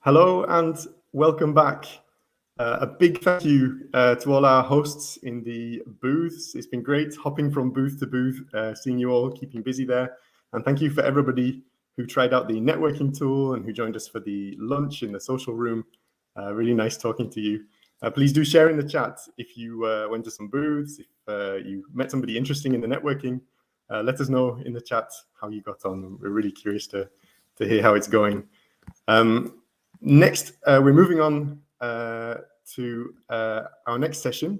Hello and welcome back. A big thank you to all our hosts in the booths. It's been great hopping from booth to booth, seeing you all keeping busy there. And thank you for everybody who tried out the networking tool and who joined us for the lunch in the social room. Really nice talking to you. Please do share in the chat if you went to some booths, if you met somebody interesting in the networking. Let us know in the chat how you got on. We're really curious to hear how it's going. Next, we're moving on to our next session.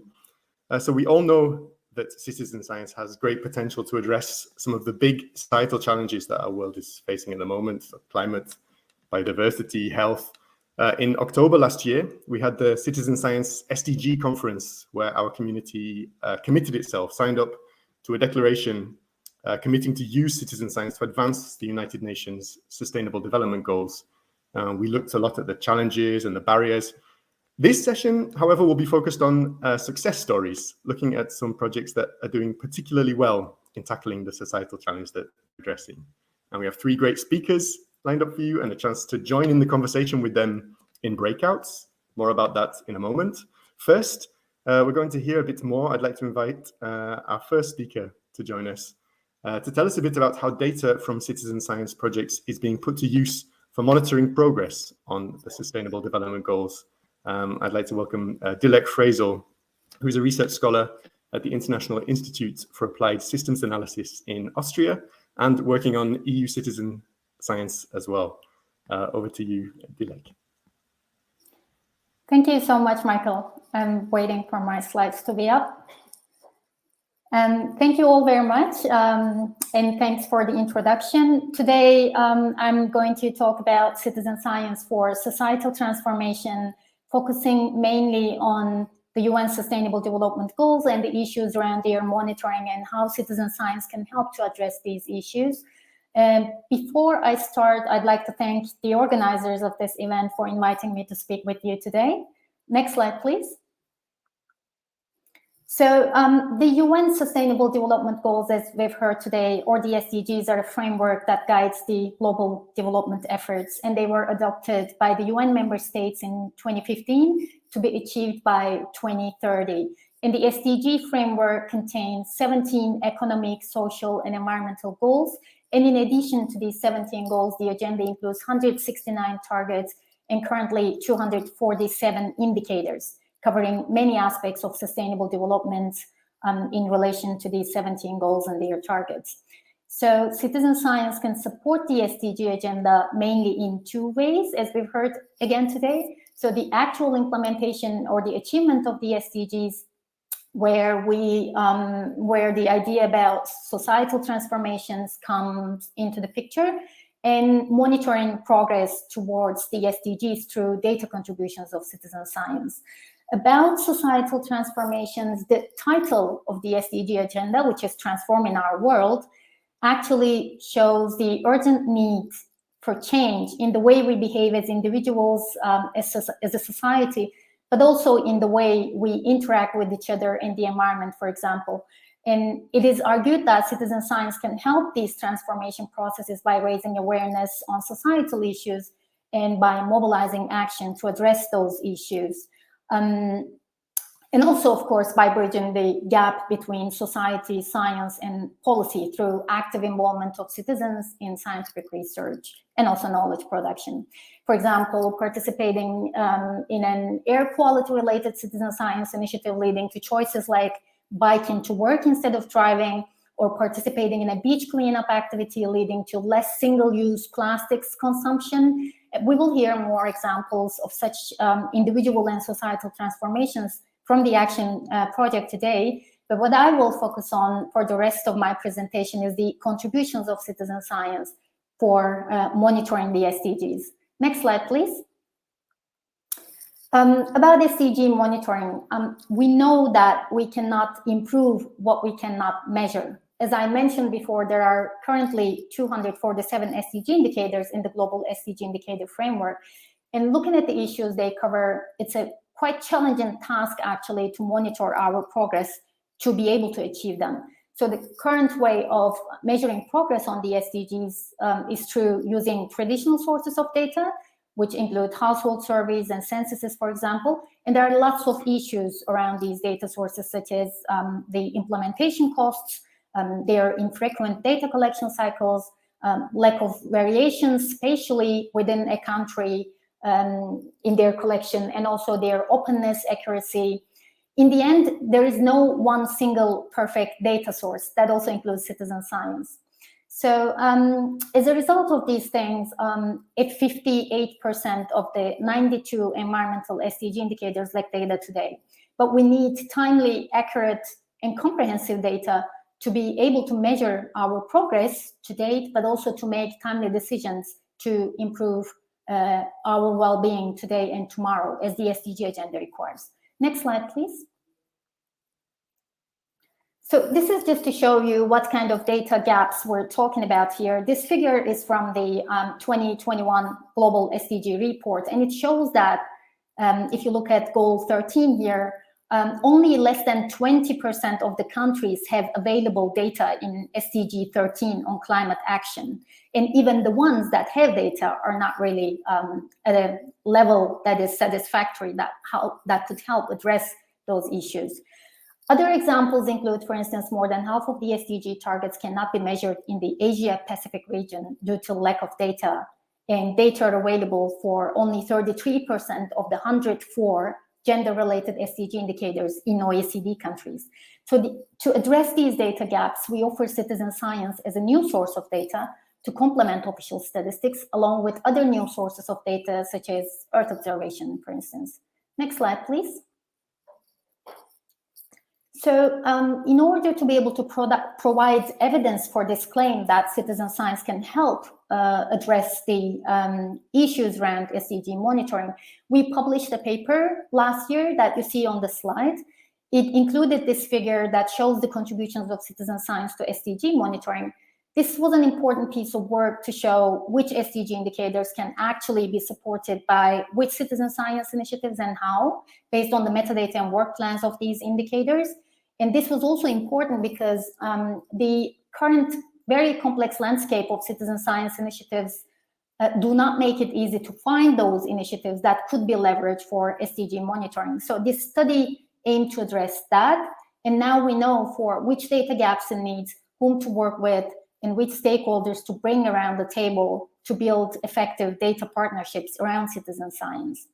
So we all know that citizen science has great potential to address some of the big societal challenges that our world is facing at the moment: so climate, biodiversity, health. In October last year, we had the Citizen Science SDG conference, where our community committed itself, signed up to a declaration committing to use citizen science to advance the United Nations Sustainable Development Goals. We looked a lot at the challenges and the barriers. This session, however, will be focused on success stories, looking at some projects that are doing particularly well in tackling the societal challenge that we're addressing. And we have three great speakers lined up for you and a chance to join in the conversation with them in breakouts. More about that in a moment. First, we're going to hear a bit more. I'd like to invite our first speaker to join us to tell us a bit about how data from citizen science projects is being put to use for monitoring progress on the Sustainable Development Goals. I'd like to welcome Dilek Fraisl, who is a research scholar at the International Institute for Applied Systems Analysis in Austria and working on EU citizen science as well. Over to you, Dilek. Thank you so much, Michael. I'm waiting for my slides to be up. And thank you all very much, and thanks for the introduction. Today, I'm going to talk about citizen science for societal transformation, focusing mainly on the UN Sustainable Development Goals and the issues around their monitoring and how citizen science can help to address these issues. And before I start, I'd like to thank the organizers of this event for inviting me to speak with you today. Next slide, please. So the UN Sustainable Development Goals, as we've heard today, or the SDGs, are a framework that guides the global development efforts, and they were adopted by the UN member states in 2015 to be achieved by 2030. And the SDG framework contains 17 economic, social, and environmental goals. And in addition to these 17 goals, the agenda includes 169 targets and currently 247 indicators, covering many aspects of sustainable development in relation to these 17 goals and their targets. So citizen science can support the SDG agenda mainly in two ways, as we've heard again today. So the actual implementation or the achievement of the SDGs, where the idea about societal transformations comes into the picture, and monitoring progress towards the SDGs through data contributions of citizen science. About societal transformations, the title of the SDG agenda, which is Transforming Our World, actually shows the urgent need for change in the way we behave as individuals, as a society, but also in the way we interact with each other in the environment, for example. And it is argued that citizen science can help these transformation processes by raising awareness on societal issues and by mobilizing action to address those issues. And also, of course, by bridging the gap between society, science, and policy through active involvement of citizens in scientific research and also knowledge production. For example, participating in an air quality-related citizen science initiative leading to choices like biking to work instead of driving, or participating in a beach cleanup activity leading to less single-use plastics consumption. We will hear more examples of such individual and societal transformations from the action project today. But what I will focus on for the rest of my presentation is the contributions of citizen science for monitoring the SDGs. Next slide, please. About SDG monitoring, we know that we cannot improve what we cannot measure. As I mentioned before, there are currently 247 SDG indicators in the global SDG indicator framework. And looking at the issues they cover, it's a quite challenging task actually to monitor our progress to be able to achieve them. So the current way of measuring progress on the SDGs is through using traditional sources of data, which include household surveys and censuses, for example. And there are lots of issues around these data sources, such as the implementation costs, their infrequent data collection cycles, lack of variations spatially within a country in their collection, and also their openness, accuracy. In the end, there is no one single perfect data source. That also includes citizen science. So as a result of these things, at 58% of the 92 environmental SDG indicators lack data today. But we need timely, accurate, and comprehensive data to be able to measure our progress to date, but also to make timely decisions to improve our well-being today and tomorrow, as the SDG agenda requires. Next slide, please. So this is just to show you what kind of data gaps we're talking about here. This figure is from the 2021 Global SDG report, and it shows that if you look at goal 13 here, only less than 20% of the countries have available data in SDG 13 on climate action. And even the ones that have data are not really at a level that is satisfactory, that could help address those issues. Other examples include, for instance, more than half of the SDG targets cannot be measured in the Asia-Pacific region due to lack of data, and data are available for only 33% of the 104 gender-related SDG indicators in OECD countries. So to address these data gaps, we offer citizen science as a new source of data to complement official statistics, along with other new sources of data, such as Earth observation, for instance. Next slide, please. So in order to be able to provide evidence for this claim that citizen science can help address the issues around SDG monitoring, we published a paper last year that you see on the slide. It included this figure that shows the contributions of citizen science to SDG monitoring. This was an important piece of work to show which SDG indicators can actually be supported by which citizen science initiatives and how, based on the metadata and work plans of these indicators. And this was also important because the current very complex landscape of citizen science initiatives do not make it easy to find those initiatives that could be leveraged for SDG monitoring. So this study aimed to address that. And now we know for which data gaps and needs, whom to work with, and which stakeholders to bring around the table to build effective data partnerships around citizen science.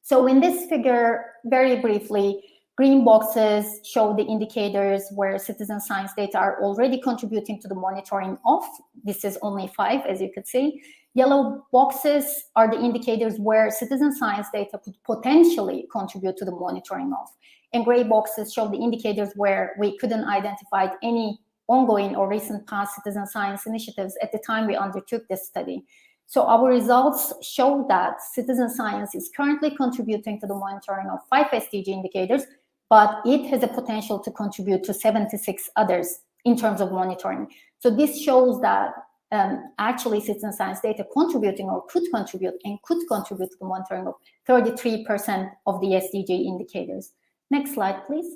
So in this figure, very briefly, green boxes show the indicators where citizen science data are already contributing to the monitoring of. This is only 5, as you could see. Yellow boxes are the indicators where citizen science data could potentially contribute to the monitoring of. And gray boxes show the indicators where we couldn't identify any ongoing or recent past citizen science initiatives at the time we undertook this study. So our results show that citizen science is currently contributing to the monitoring of 5 SDG indicators, but it has a potential to contribute to 76 others in terms of monitoring. So this shows that actually citizen science data contributing or could contribute to the monitoring of 33% of the SDG indicators. Next slide, please.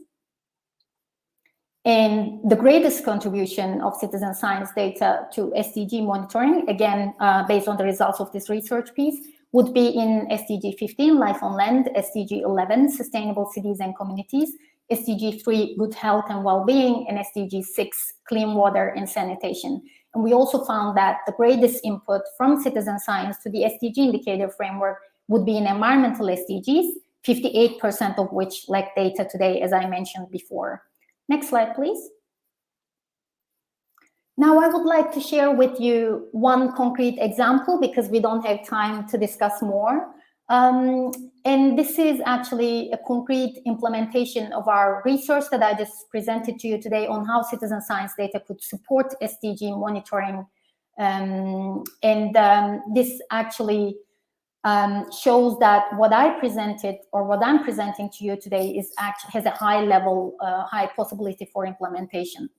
And the greatest contribution of citizen science data to SDG monitoring, again, based on the results of this research piece, would be in SDG 15, Life on Land, SDG 11, Sustainable Cities and Communities, SDG 3, Good Health and Well-being, and SDG 6, Clean Water and Sanitation. And we also found that the greatest input from citizen science to the SDG indicator framework would be in environmental SDGs, 58% of which lack data today, as I mentioned before. Next slide, please. Now, I would like to share with you one concrete example because we don't have time to discuss more. And this is actually a concrete implementation of our research that I just presented to you today on how citizen science data could support SDG monitoring. This actually shows that what I presented or what I'm presenting to you today is has a high level, high possibility for implementation.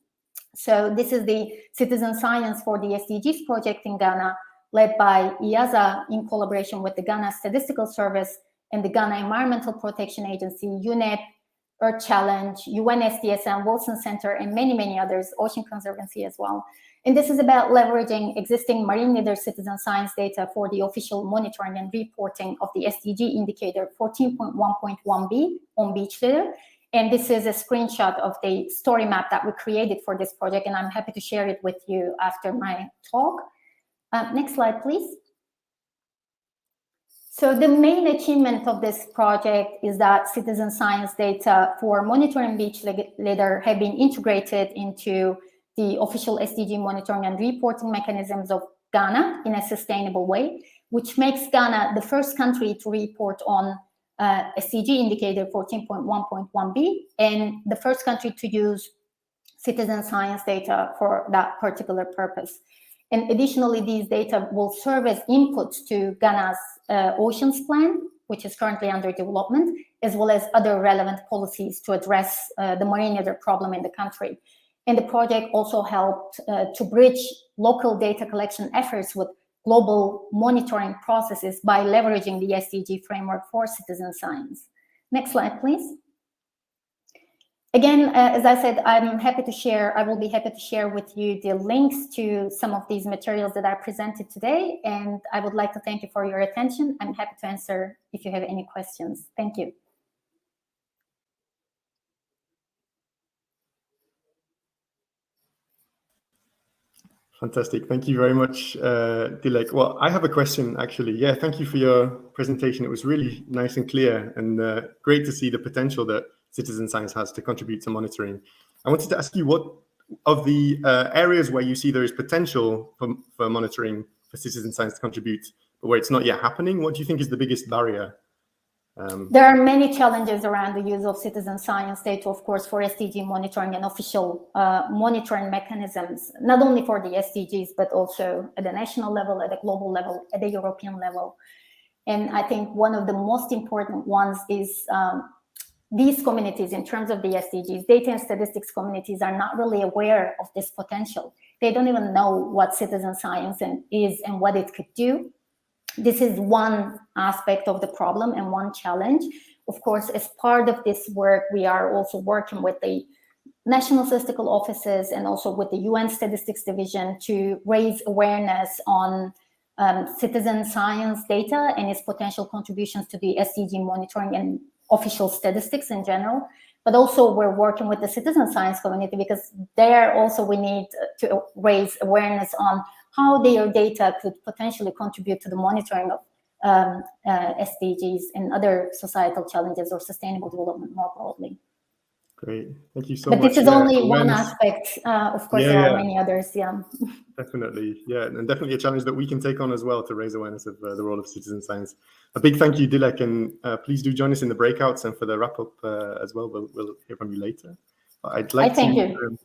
So this is the citizen science for the SDGs project in Ghana, led by IIASA in collaboration with the Ghana Statistical Service and the Ghana Environmental Protection Agency, UNEP, Earth Challenge, UN SDSM, Wilson Center, and many, many others, Ocean Conservancy as well. And this is about leveraging existing marine leader citizen science data for the official monitoring and reporting of the SDG indicator 14.1.1b on beach litter. And this is a screenshot of the story map that we created for this project, and I'm happy to share it with you after my talk. Next slide, please. So the main achievement of this project is that citizen science data for monitoring beach litter have been integrated into the official SDG monitoring and reporting mechanisms of Ghana in a sustainable way, which makes Ghana the first country to report on SDG indicator 14.1.1b and the first country to use citizen science data for that particular purpose. And additionally, these data will serve as inputs to Ghana's Oceans Plan, which is currently under development, as well as other relevant policies to address the marine litter problem in the country. And the project also helped to bridge local data collection efforts with global monitoring processes by leveraging the SDG framework for citizen science. Next slide, please. Again, as I said, I will be happy to share with you the links to some of these materials that I presented today, and I would like to thank you for your attention. I'm happy to answer if you have any questions. Thank you. Fantastic. Thank you very much, Dilek. Well, I have a question, actually. Yeah, thank you for your presentation. It was really nice and clear, and great to see the potential that citizen science has to contribute to monitoring. I wanted to ask you, what of the areas where you see there is potential for monitoring for citizen science to contribute, but where it's not yet happening, what do you think is the biggest barrier? There are many challenges around the use of citizen science data, of course, for SDG monitoring and official monitoring mechanisms, not only for the SDGs, but also at the national level, at the global level, at the European level. And I think one of the most important ones is these communities, in terms of the SDGs, data and statistics communities, are not really aware of this potential. They don't even know what citizen science is and what it could do. This is one aspect of the problem and one challenge. Of course, as part of this work, we are also working with the national statistical offices and also with the UN Statistics Division to raise awareness on citizen science data and its potential contributions to the SDG monitoring and official statistics in general. But also we're working with the citizen science community, because there also we need to raise awareness on how their data could potentially contribute to the monitoring of SDGs and other societal challenges or sustainable development more broadly. Great, thank you so much. But this is only one aspect. Of course, there are many others. Yeah. Definitely, yeah, and definitely a challenge that we can take on as well to raise awareness of the role of citizen science. A big thank you, Dilek, and please do join us in the breakouts and for the wrap up as well. We'll hear from you later. But I'd like thank you.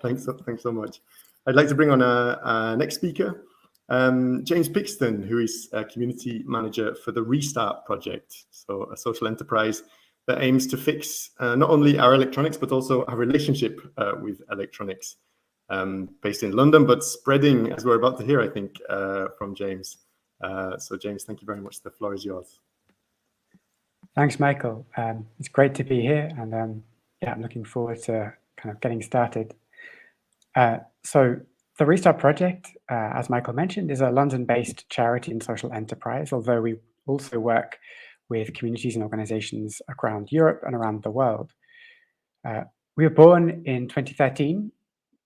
Thanks so much. I'd like to bring on our next speaker, James Pickstone, who is a community manager for the Restart project, so a social enterprise that aims to fix not only our electronics, but also our relationship with electronics, based in London, but spreading, as we're about to hear, I think, from James. So James, thank you very much. The floor is yours. Thanks, Michael. It's great to be here, and yeah, I'm looking forward to kind of getting started. So the Restart project, as Michael mentioned, is a London-based charity and social enterprise, although we also work with communities and organizations around Europe and around the world. We were born in 2013,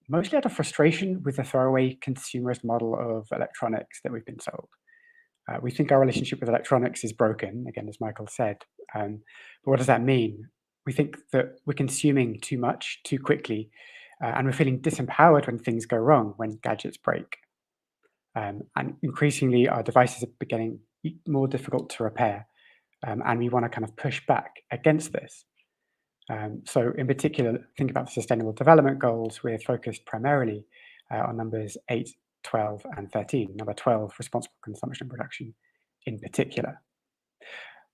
mostly out of frustration with the throwaway consumerist model of electronics that we've been sold. We think our relationship with electronics is broken, again, as Michael said. But what does that mean? We think that we're consuming too much, too quickly, and we're feeling disempowered when things go wrong, when gadgets break. And increasingly, our devices are getting more difficult to repair. And we want to kind of push back against this. So in particular, think about the Sustainable Development Goals. We're focused primarily on numbers 8, 12, and 13. Number 12, responsible consumption and production in particular.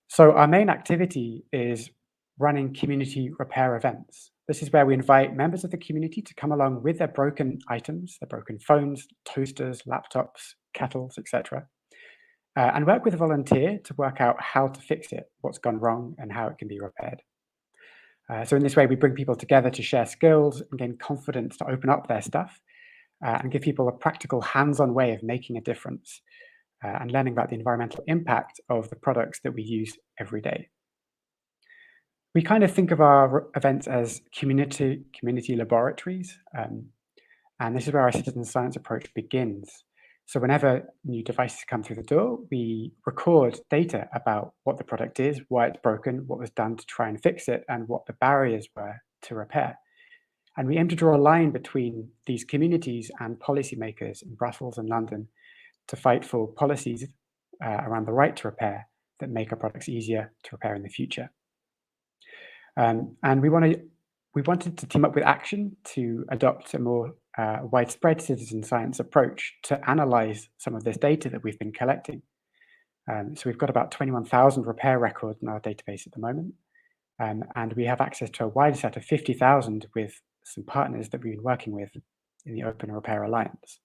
So our main activity is running community repair events. This is where we invite members of the community to come along with their broken items, their broken phones, toasters, laptops, kettles, etc., and work with a volunteer to work out how to fix it, what's gone wrong, and how it can be repaired. So in this way, we bring people together to share skills and gain confidence to open up their stuff and give people a practical hands-on way of making a difference and learning about the environmental impact of the products that we use every day. We kind of think of our events as community laboratories, and this is where our citizen science approach begins. So whenever new devices come through the door, we record data about what the product is, why it's broken, what was done to try and fix it, and what the barriers were to repair. And we aim to draw a line between these communities and policymakers in Brussels and London to fight for policies around the right to repair that make our products easier to repair in the future. And we wanted to team up with Action to adopt a more widespread citizen science approach to analyze some of this data that we've been collecting. So we've got about 21,000 repair records in our database at the moment, and we have access to a wider set of 50,000 with some partners that we've been working with in the Open Repair Alliance.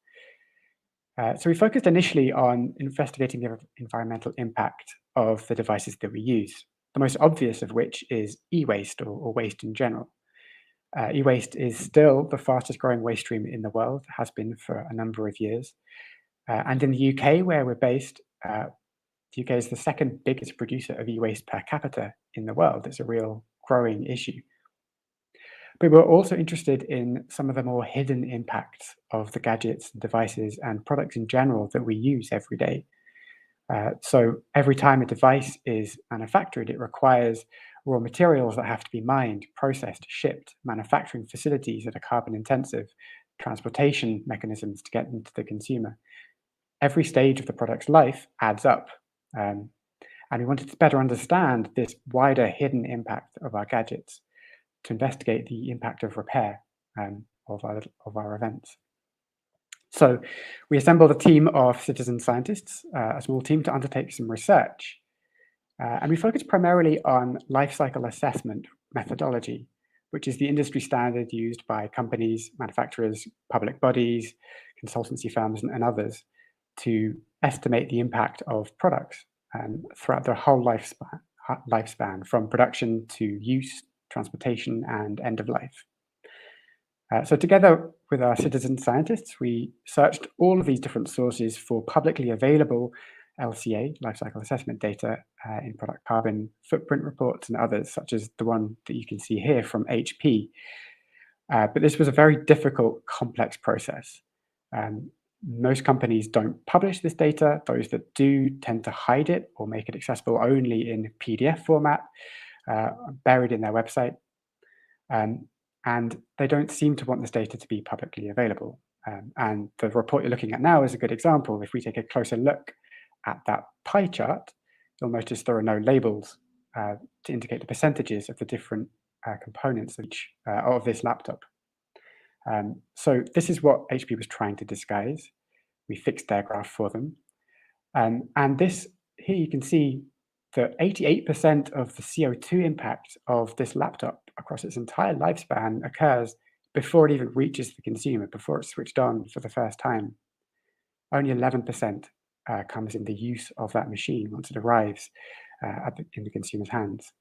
So we focused initially on investigating the environmental impact of the devices that we use, the most obvious of which is e-waste or waste in general. E-waste is still the fastest growing waste stream in the world, has been for a number of years. And in the UK, where we're based, the UK is the second biggest producer of e-waste per capita in the world. It's a real growing issue. But we're also interested in some of the more hidden impacts of the gadgets, devices, and products in general that we use every day. So every time a device is manufactured, it requires raw materials that have to be mined, processed, shipped, manufacturing facilities that are carbon intensive, transportation mechanisms to get them to the consumer. Every stage of the product's life adds up. And we wanted to better understand this wider hidden impact of our gadgets to investigate the impact of repair of our events. So we assembled a team of citizen scientists, a small team to undertake some research. And we focused primarily on life cycle assessment methodology, which is the industry standard used by companies, manufacturers, public bodies, consultancy firms, and others to estimate the impact of products throughout their whole lifespan, from production to use, transportation, and end of life. So together with our citizen scientists, we searched all of these different sources for publicly available LCA, life cycle assessment data, in product carbon footprint reports and others, such as the one that you can see here from HP. But this was a very difficult, complex process. Most companies don't publish this data. Those that do tend to hide it or make it accessible only in PDF format, buried in their website. And they don't seem to want this data to be publicly available. And the report you're looking at now is a good example. If we take a closer look at that pie chart, you'll notice there are no labels to indicate the percentages of the different components of this laptop. So this is what HP was trying to disguise. We fixed their graph for them. And this, here you can see that 88% of the CO2 impact of this laptop across its entire lifespan occurs before it even reaches the consumer, before it's switched on for the first time. Only 11% comes in the use of that machine once it arrives in the consumer's hands.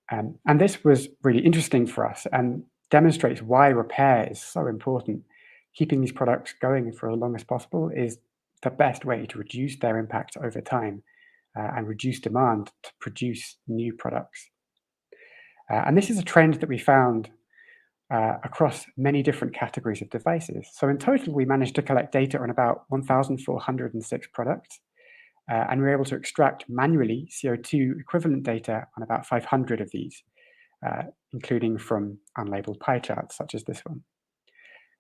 And this was really interesting for us and demonstrates why repair is so important. Keeping these products going for as long as possible is the best way to reduce their impact over time and reduce demand to produce new products. And this is a trend that we found across many different categories of devices. So in total, we managed to collect data on about 1,406 products, and we were able to extract manually CO2 equivalent data on about 500 of these, including from unlabeled pie charts, such as this one.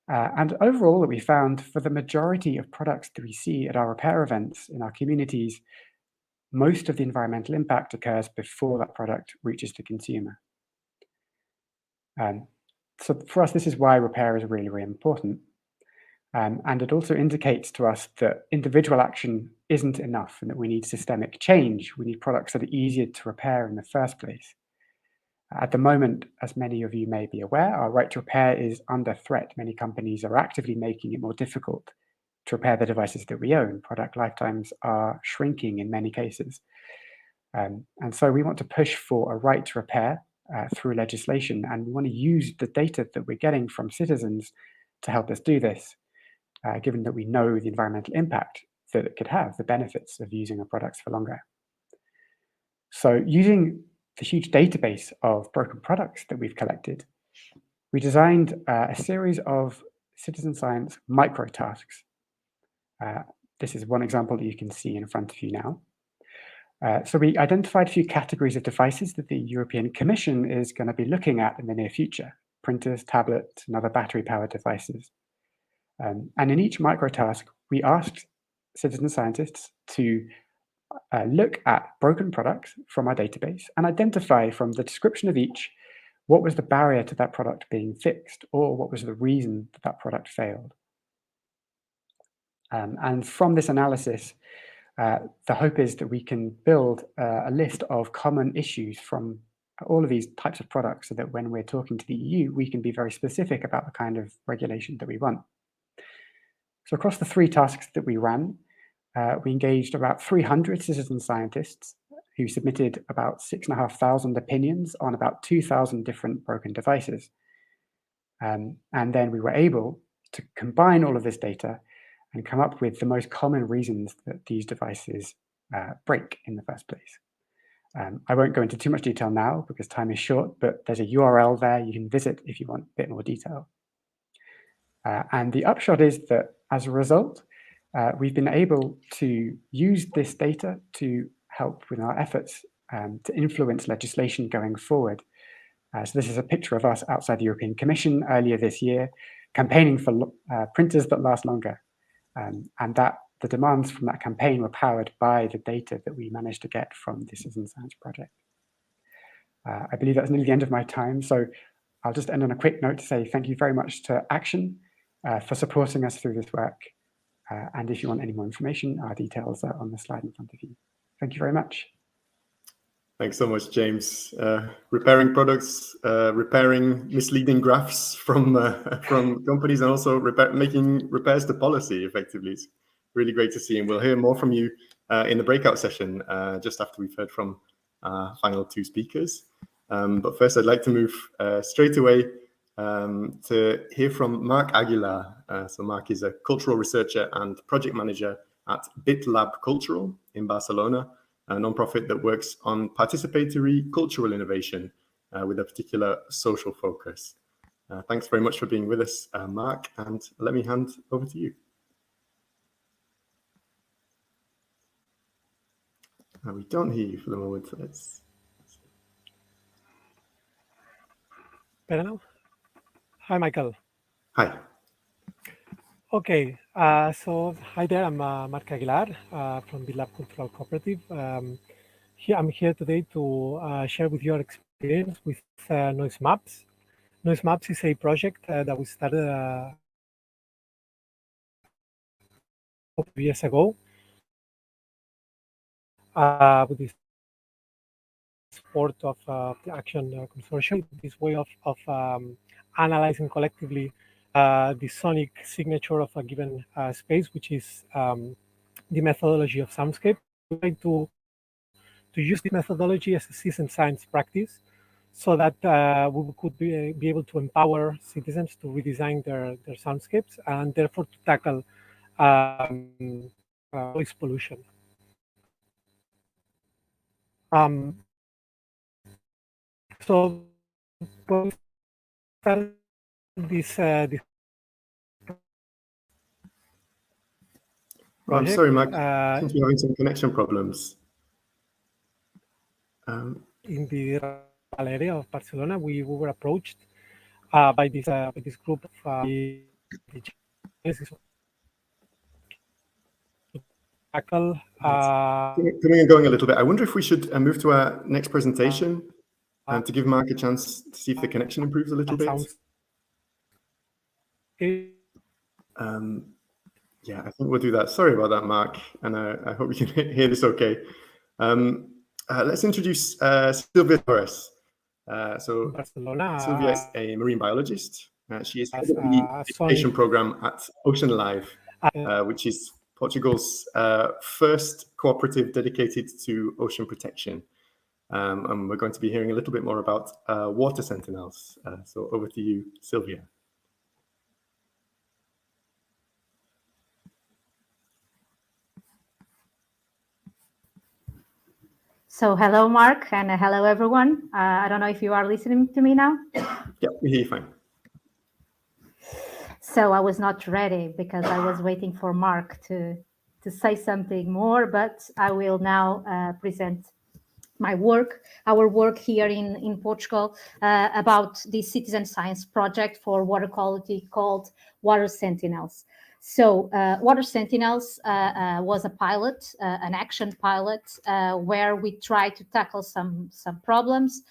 And overall, what we found for the majority of products that we see at our repair events in our communities, most of the environmental impact occurs before that product reaches the consumer. So for us, this is why repair is really, really important. And it also indicates to us that individual action isn't enough and that we need systemic change. We need products that are easier to repair in the first place. At the moment, as many of you may be aware, our right to repair is under threat. Many companies are actively making it more difficult to repair the devices that we own. Product lifetimes are shrinking in many cases. And so we want to push for a right to repair through legislation, and we want to use the data that we're getting from citizens to help us do this, given that we know the environmental impact that it could have, the benefits of using our products for longer. So using the huge database of broken products that we've collected, we designed a series of citizen science micro-tasks. This is one example that you can see in front of you now. So we identified a few categories of devices that the European Commission is going to be looking at in the near future: printers, tablets, and other battery-powered devices. And in each micro-task, we asked citizen scientists to look at broken products from our database and identify from the description of each what was the barrier to that product being fixed, or what was the reason that that product failed. And from this analysis, the hope is that we can build a list of common issues from all of these types of products, so that when we're talking to the EU, we can be very specific about the kind of regulation that we want. So across the 3 tasks that we ran, we engaged about 300 citizen scientists who submitted about 6,500 opinions on about 2,000 different broken devices. And then we were able to combine all of this data and come up with the most common reasons that these devices break in the first place. I won't go into too much detail now because time is short, but there's a URL there you can visit if you want a bit more detail. And the upshot is that as a result, we've been able to use this data to help with our efforts to influence legislation going forward. So this is a picture of us outside the European Commission earlier this year, campaigning for printers that last longer. And that the demands from that campaign were powered by the data that we managed to get from the Citizen Science Project. I believe that's nearly the end of my time, so I'll just end on a quick note to say thank you very much to Action for supporting us through this work. And if you want any more information, our details are on the slide in front of you. Thank you very much. Thanks so much, James. Repairing products, repairing misleading graphs from companies, and also making repairs to policy effectively. It's really great to see, and we'll hear more from you in the breakout session just after we've heard from our final 2 speakers. But first, I'd like to move straight away to hear from Marc Aguilar. So Marc is a cultural researcher and project manager at BitLab Cultural in Barcelona, a nonprofit that works on participatory cultural innovation with a particular social focus. Thanks very much for being with us, Marc, and let me hand over to you. We don't hear you for the moment. So let's see. Better now? Hi, Michael. Hi. Okay, so hi there, I'm Marc Aguilar from the Lab Cultural Cooperative. I'm here today to share with you our experience with Noise Maps. Noise Maps is a project that we started a couple of years ago with the support of the Action Consortium, this way of analyzing collectively the sonic signature of a given space, which is the methodology of soundscape. We're going to use this methodology as a citizen science practice, so that we could be able to empower citizens to redesign their soundscapes, and therefore to tackle noise pollution. So when we started this project, I'm sorry, Marc. I think you're having some connection problems. In the area of Barcelona, we were approached by this group of tackle. Coming and going a little bit. I wonder if we should move to our next presentation to give Marc a chance to see if the connection improves a little bit. Yeah, I think we'll do that. Sorry about that, Marc, and I hope you can hear this okay. Let's introduce Silvia Tavares. So Silvia is a marine biologist. She is head of the education program at Ocean Live, which is Portugal's first cooperative dedicated to ocean protection. and we're going to be hearing a little bit more about water sentinels. So over to you, Silvia. So hello, Mark, and hello, everyone. I don't know if you are listening to me now. Yeah, we hear you fine. So I was not ready because I was waiting for Mark to say something more, but I will now present my work, our work here in Portugal about the citizen science project for water quality called Water Sentinels. So Water Sentinels was a pilot, an action pilot, where we try to tackle some problems.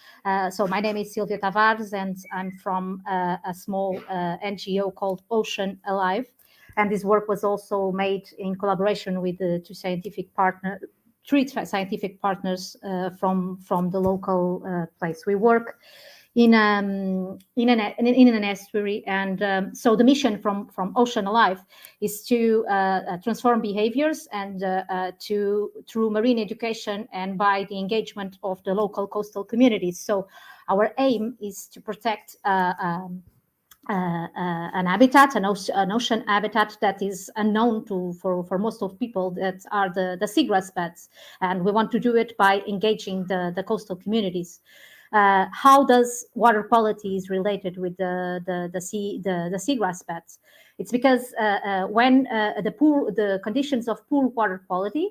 So my name is Silvia Tavares, and I'm from a small NGO called Ocean Alive. And this work was also made in collaboration with the three scientific partners from the local place. We work in an estuary, and so the mission from Ocean Alive is to transform behaviors and through marine education and by the engagement of the local coastal communities. So our aim is to protect an habitat, an ocean habitat that is unknown for most of people, that are the seagrass beds, and we want to do it by engaging the coastal communities. How does water quality is related with the seagrass beds? It's because when the conditions of poor water quality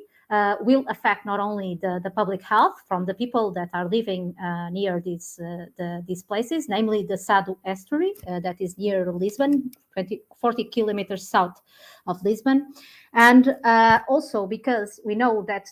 will affect not only the public health from the people that are living near these places, namely the Sado estuary that is near Lisbon, 40 kilometers south of Lisbon. And also because we know that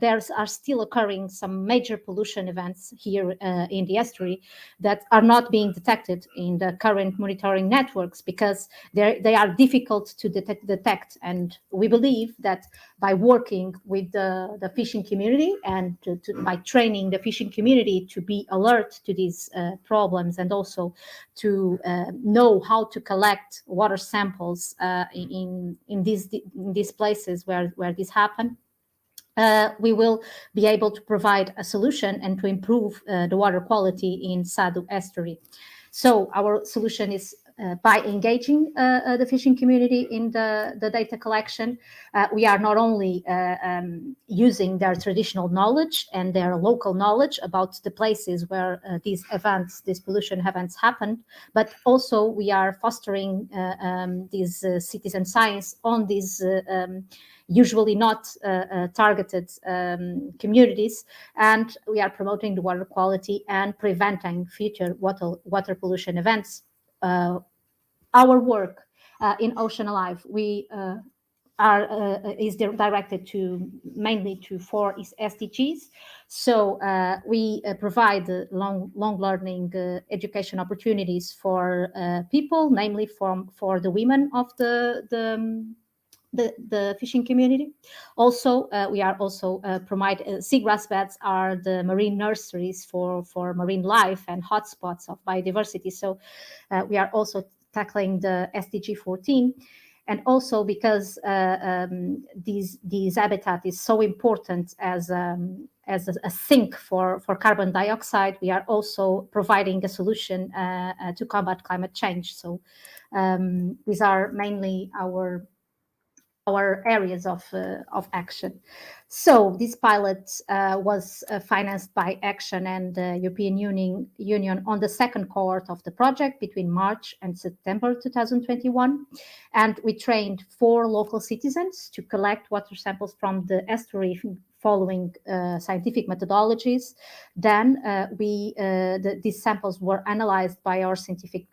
there are still occurring some major pollution events here in the estuary that are not being detected in the current monitoring networks because they are difficult to detect. And we believe that by working with the fishing community and by training the fishing community to be alert to these problems, and also to know how to collect water samples in these places where this happen, we will be able to provide a solution and to improve the water quality in Sado estuary. So our solution is by engaging the fishing community in the data collection. We are not only using their traditional knowledge and their local knowledge about the places where these pollution events happen, but also we are fostering these citizen science on these usually not targeted communities, and we are promoting the water quality and preventing future water pollution events. Our work in Ocean Alive, we is directed mainly to 4 SDGs. So we provide long learning education opportunities for people, namely for the women of the fishing community. Also, we are also provide seagrass beds are the marine nurseries for marine life and hotspots of biodiversity. So we are also tackling the SDG 14. And also because these habitat is so important as a sink for carbon dioxide, we are also providing a solution to combat climate change. So these are mainly our areas of action. So this pilot was financed by Action and the European Union on the second cohort of the project between March and September 2021. And we trained 4 local citizens to collect water samples from the estuary following scientific methodologies. Then these samples were analyzed by our scientific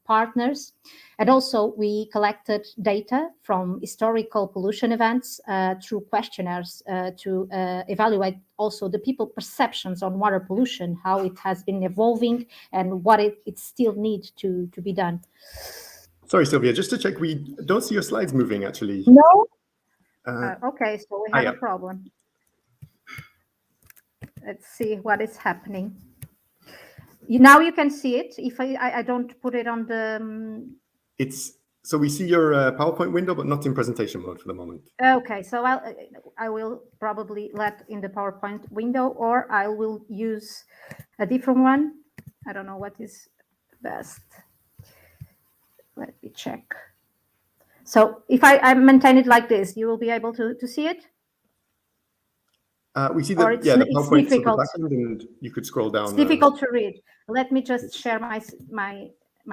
partners. And also we collected data from historical pollution events through questionnaires to evaluate also the people perceptions on water pollution, how it has been evolving and what it still needs to be done. Sorry, Silvia, just to check, we don't see your slides moving actually. No? Okay, so we have a problem. Let's see what is happening. Now you can see it. If I don't put it on the... So we see your PowerPoint window, but not in presentation mode for the moment. Okay, so I will probably let in the PowerPoint window, or I will use a different one. I don't know what is best. Let me check. So if I maintain it like this, you will be able to see it? We see the PowerPoint's at the back end, and you could scroll down. It's difficult to read. Let me just share my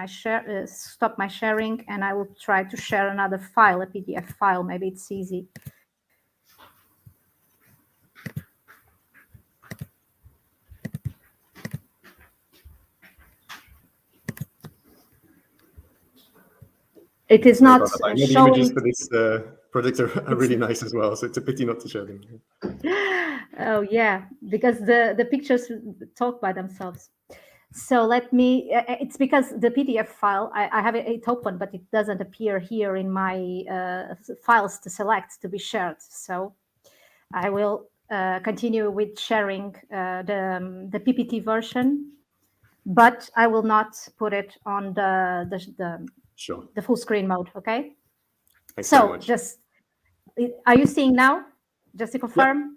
share, stop my sharing, and I will try to share another file, a PDF file. Maybe it's easy. It is not showing. The images for this project are really nice as well, so it's a pity not to show them. Oh yeah, because the pictures talk by themselves. So let me, it's because the PDF file, I have it open, but it doesn't appear here in my files to select to be shared. So I will continue with sharing the PPT version, but I will not put it on the full screen mode, okay? Thanks so much. Just, are you seeing now? Just to confirm? Yep.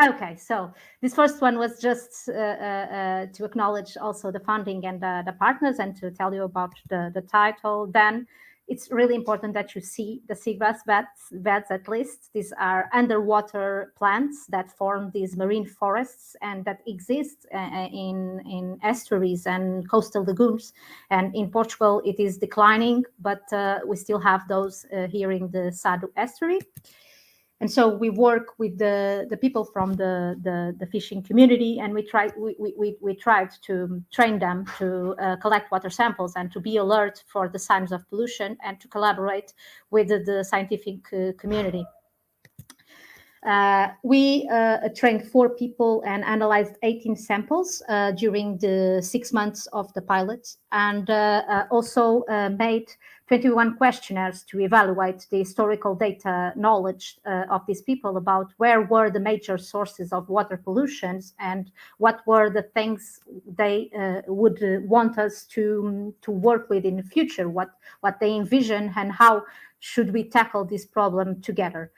Okay, so this first one was just to acknowledge also the funding and the partners and to tell you about the title. Then it's really important that you see the seagrass beds at least. These are underwater plants that form these marine forests and that exist in estuaries and coastal lagoons. And in Portugal, it is declining, but we still have those here in the Sado estuary. And so we work with the people from the fishing community, and we tried to train them to collect water samples and to be alert for the signs of pollution and to collaborate with the scientific community. We trained 4 people and analyzed 18 samples during the 6 months of the pilot, and also made 21 questionnaires to evaluate the historical data knowledge of these people about where were the major sources of water pollutions and what were the things they would want us to work with in the future, what they envision and how should we tackle this problem together.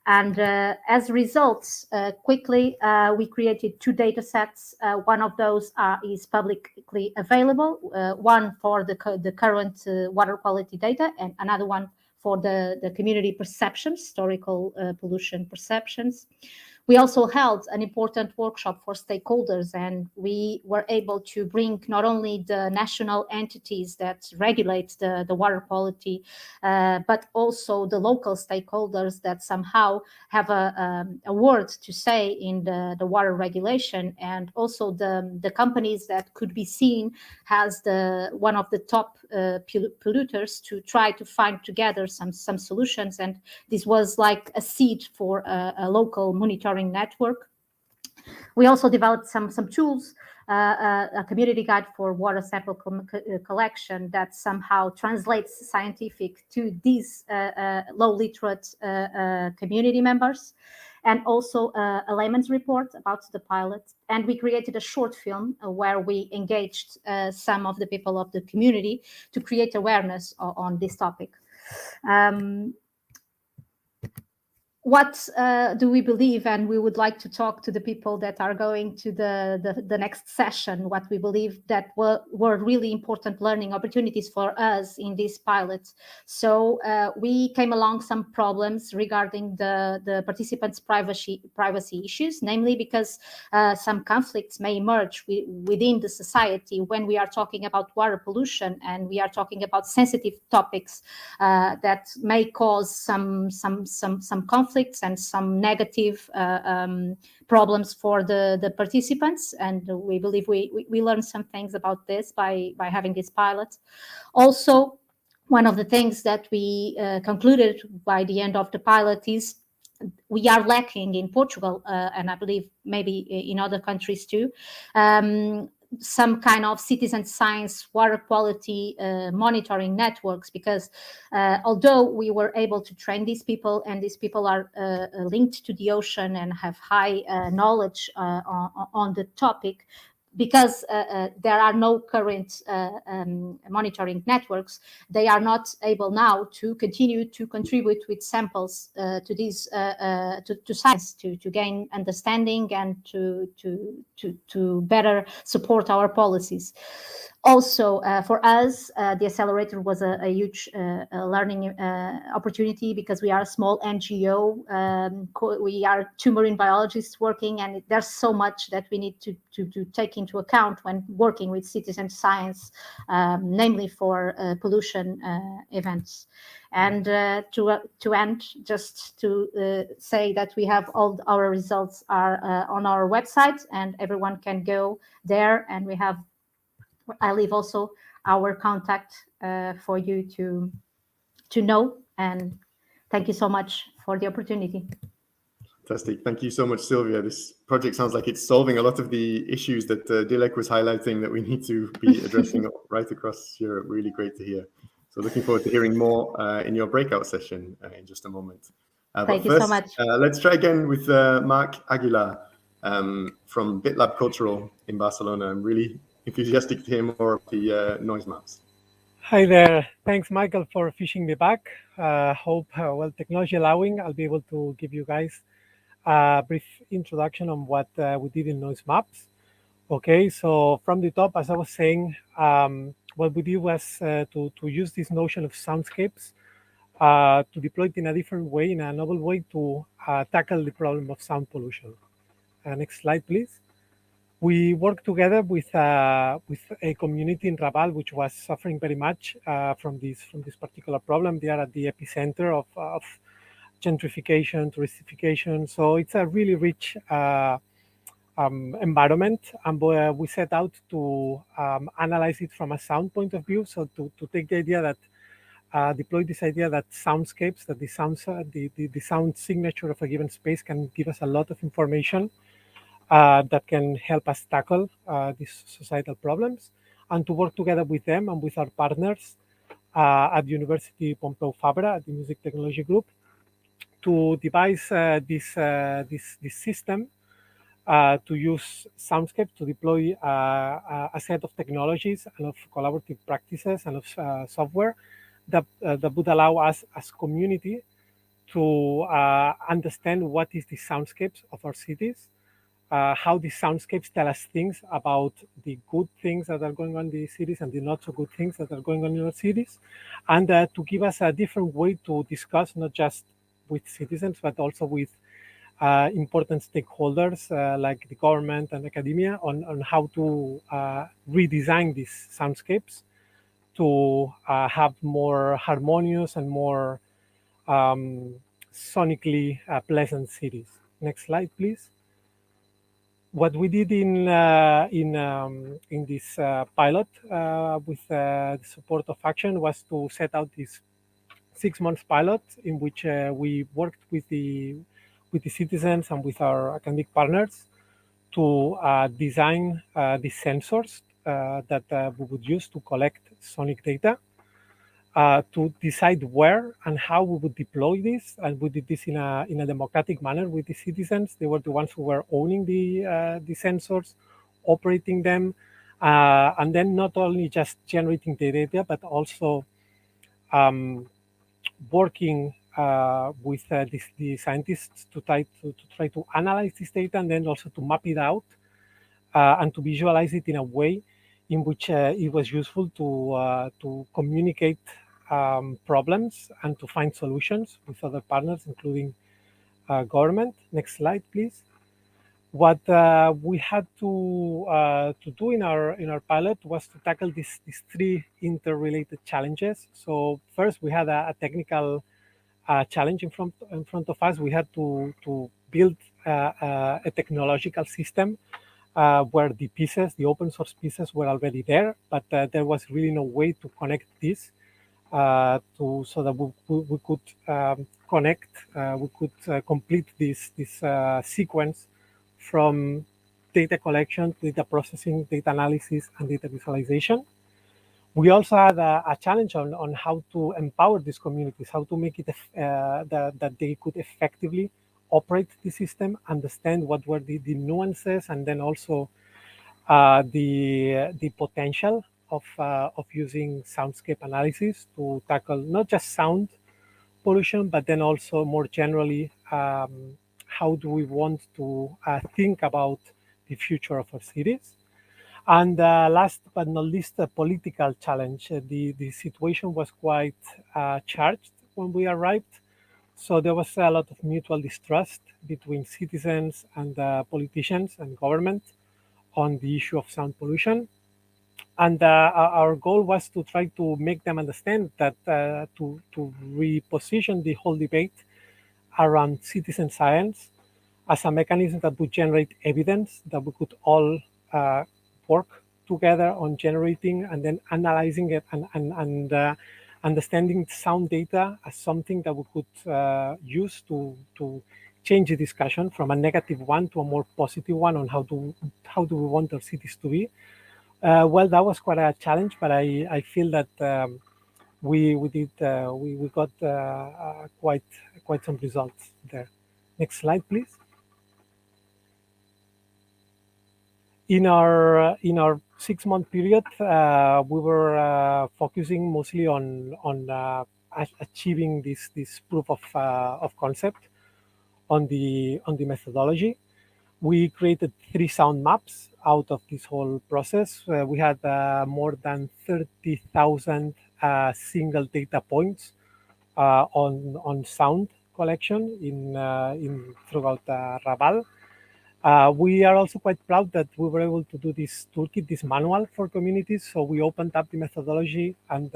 And as results, quickly, we created 2 data sets. One of those is publicly available, one for the current water quality data, and another one for the community perceptions, historical pollution perceptions. We also held an important workshop for stakeholders, and we were able to bring not only the national entities that regulate the water quality, but also the local stakeholders that somehow have a word to say in the water regulation, and also the companies that could be seen as one of the top polluters to try to find together some solutions. And this was like a seed for a local monitoring network. We also developed some tools, a community guide for water sample collection that somehow translates scientific to these low literate community members, and also a layman's report about the pilot. And we created a short film where we engaged some of the people of the community to create awareness on this topic. What do we believe? And we would like to talk to the people that are going to the next session, what we believe that were really important learning opportunities for us in this pilot. So we came along some problems regarding the participants' privacy issues, namely because some conflicts may emerge within the society when we are talking about water pollution and we are talking about sensitive topics that may cause some conflicts and some negative problems for the participants. And we believe we learned some things about this by having this pilot. Also, one of the things that we concluded by the end of the pilot is we are lacking in Portugal, and I believe maybe in other countries too, some kind of citizen science water quality monitoring networks, because although we were able to train these people, and these people are linked to the ocean and have high knowledge on the topic, because there are no current monitoring networks, they are not able now to continue to contribute with samples to these to science to gain understanding and to better support our policies. Also, for us, the accelerator was a huge learning opportunity because we are a small NGO. We are 2 marine biologists working, and there's so much that we need to take into account when working with citizen science, namely for pollution events. And to end, just to say that we have all our results are on our website, and everyone can go there, and we have. I leave also our contact for you to know, and thank you so much for the opportunity. Fantastic. Thank you so much, Silvia. This project sounds like it's solving a lot of the issues that Dilek was highlighting that we need to be addressing right across Europe. Really great to hear. So looking forward to hearing more in your breakout session in just a moment. Thank you so much. Let's try again with Marc Aguilar from BitLab Cultural in Barcelona. I'm really enthusiastic to hear more of the noise maps. Hi there. Thanks, Michael, for fishing me back. Hope, well, technology allowing, I'll be able to give you guys a brief introduction on what we did in noise maps. Okay, so from the top, as I was saying, what we did was to use this notion of soundscapes to deploy it in a different way, in a novel way, to tackle the problem of sound pollution. Next slide, please. We worked together with a community in Raval, which was suffering very much from this particular problem. They are at the epicenter of gentrification, touristification. So it's a really rich environment, and we set out to analyze it from a sound point of view. So to take the idea that deploy this idea that soundscapes, that the sound signature of a given space can give us a lot of information that can help us tackle these societal problems, and to work together with them and with our partners at University Pompeu Fabra, at the Music Technology Group, to devise this system to use soundscapes to deploy a set of technologies and of collaborative practices and of software that would allow us as community to understand what is the soundscapes of our cities, how these soundscapes tell us things about the good things that are going on in the cities and the not so good things that are going on in our cities, and to give us a different way to discuss, not just with citizens, but also with important stakeholders like the government and academia on how to redesign these soundscapes to have more harmonious and more sonically pleasant cities. Next slide, please. What we did in this pilot with the support of Action was to set out this 6-month pilot in which we worked with the citizens and with our academic partners to design the sensors that we would use to collect sonic data, to decide where and how we would deploy this. And we did this in a democratic manner with the citizens. They were the ones who were owning the sensors, operating them, and then not only just generating the data, but also working with the scientists to try to analyze this data, and then also to map it out and to visualize it in a way in which it was useful to communicate problems and to find solutions with other partners, including government. Next slide, please. What we had to do in our pilot was to tackle these 3 interrelated challenges. So first, we had a technical challenge in front of us. We had to build a technological system where the pieces, the open source pieces, were already there, but there was really no way to connect this so that we could connect, we could complete this sequence from data collection, data processing, data analysis, and data visualization. We also had a challenge on how to empower these communities, how to make it that they could effectively operate the system, understand what were the nuances, and then also the potential of using soundscape analysis to tackle not just sound pollution, but then also more generally, how do we want to think about the future of our cities? And last but not least, the political challenge. The situation was quite charged when we arrived. So there was a lot of mutual distrust between citizens and politicians and government on the issue of sound pollution. And our goal was to try to make them understand that to reposition the whole debate around citizen science as a mechanism that would generate evidence that we could all work together on generating and then analyzing it and understanding sound data as something that we could use to change the discussion from a negative one to a more positive one on how do we want our cities to be. Well, that was quite a challenge, but I feel that we got quite some results there. Next slide, please. In our 6-month period, we were focusing mostly on achieving this proof of concept on the methodology. We created 3 sound maps out of this whole process. We had more than 30,000 single data points on sound collection throughout Raval. We are also quite proud that we were able to do this toolkit, this manual for communities. So we opened up the methodology and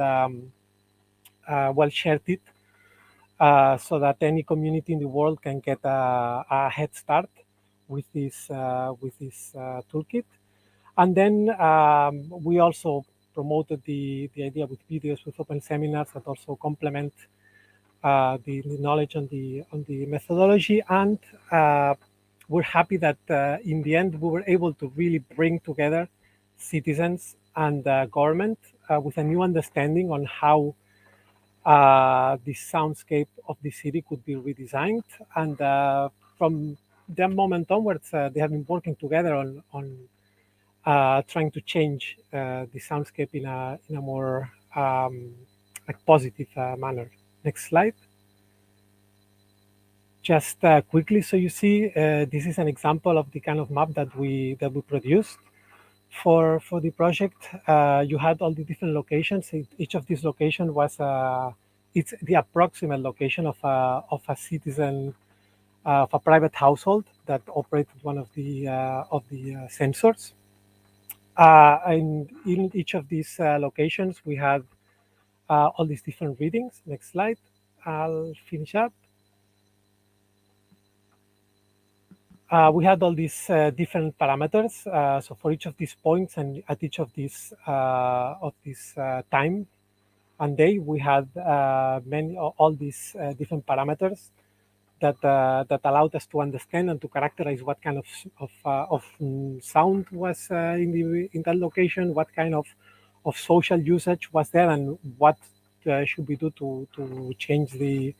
shared it so that any community in the world can get a head start with this toolkit. And then we also promoted the idea with videos, with open seminars that also complement the knowledge on the methodology. And we're happy that in the end we were able to really bring together citizens and government with a new understanding on how the soundscape of the city could be redesigned. And from that moment onwards, they have been working together on trying to change the soundscape in a more positive manner. Next slide. Just quickly, so you see, this is an example of the kind of map that we produced for the project. You had all the different locations. Each of these locations was it's the approximate location of a citizen, of a private household that operated one of the sensors. And in each of these locations, we had all these different readings. Next slide. I'll finish up. We had all these different parameters. So for each of these points and at each of these time and day, we had all these different parameters that allowed us to understand and to characterize what kind of sound was in that location, what kind of social usage was there, and what should we do to change the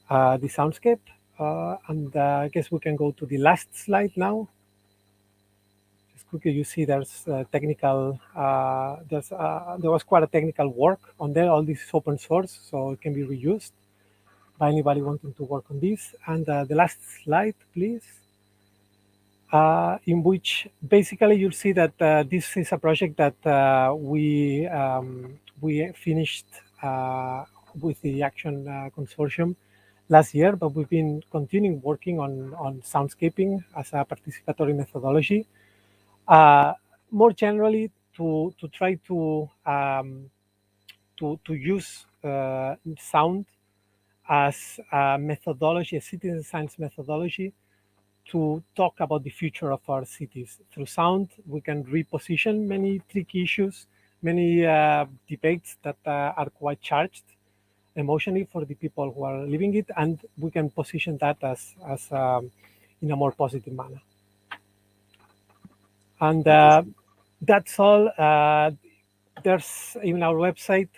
soundscape. And I guess we can go to the last slide now. Just quickly, you see there's technical. There was quite a technical work on there. All this is open source, so it can be reused by anybody wanting to work on this. And the last slide, please. In which basically you'll see that this is a project that we finished with the Action Consortium last year, but we've been continuing working on soundscaping as a participatory methodology. More generally, to try to use sound as a methodology, a citizen science methodology, to talk about the future of our cities. Through sound, we can reposition many tricky issues, many debates that are quite charged emotionally for the people who are living it, and we can position that as in a more positive manner. And that's all. There's in our website,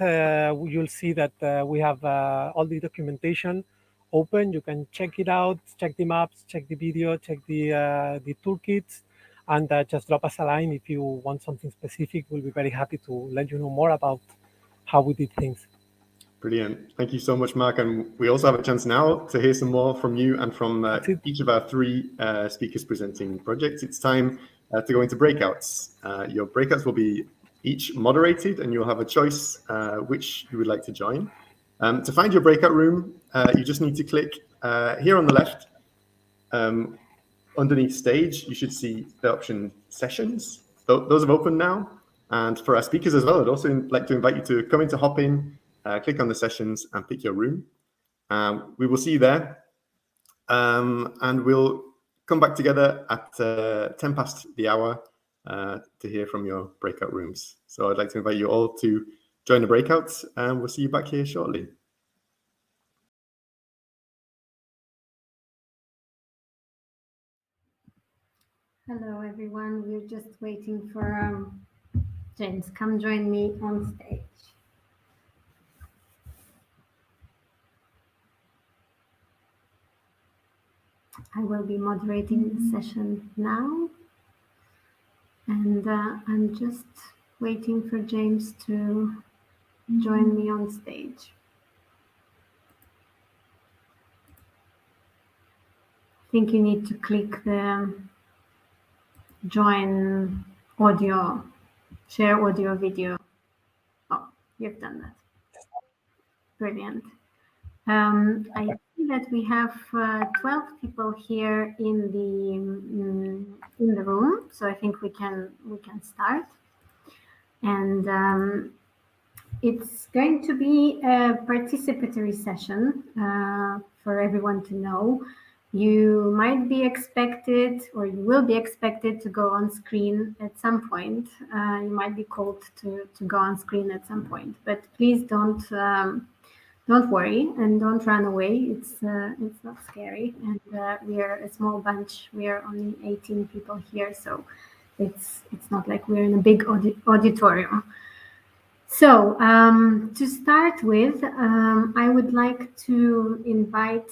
you'll see that we have all the documentation open. You can check it out, check the maps, check the video, check the toolkits, And just drop us a line if you want something specific. We'll be very happy to let you know more about how we did things. Brilliant. Thank you so much, Marc. And we also have a chance now to hear some more from you and from each of our three speakers presenting projects. It's time to go into breakouts. Your breakouts will be each moderated, and you'll have a choice which you would like to join. To find your breakout room, you just need to click here on the left. Underneath stage, you should see the option sessions. Those have opened now. And for our speakers as well, I'd also like to invite you to come into Hopin, click on the sessions and pick your room. We will see you there. And we'll come back together at 10 past the hour to hear from your breakout rooms. So I'd like to invite you all to join the breakouts, and we'll see you back here shortly. Hello, everyone. We're just waiting for James. Come join me on stage. I will be moderating the session now. And I'm just waiting for James to join me on stage. I think you need to click the join audio, share audio video. Oh, you've done that. Brilliant. I see that we have 12 people here in the room, so I think we can start. And it's going to be a participatory session for everyone to know. You might be expected, or you will be expected, to go on screen at some point. You might be called to go on screen at some point, but please don't worry and don't run away. It's not scary, and we are a small bunch. We are only 18 people here, so it's not like we're in a big auditorium. So to start with, I would like to invite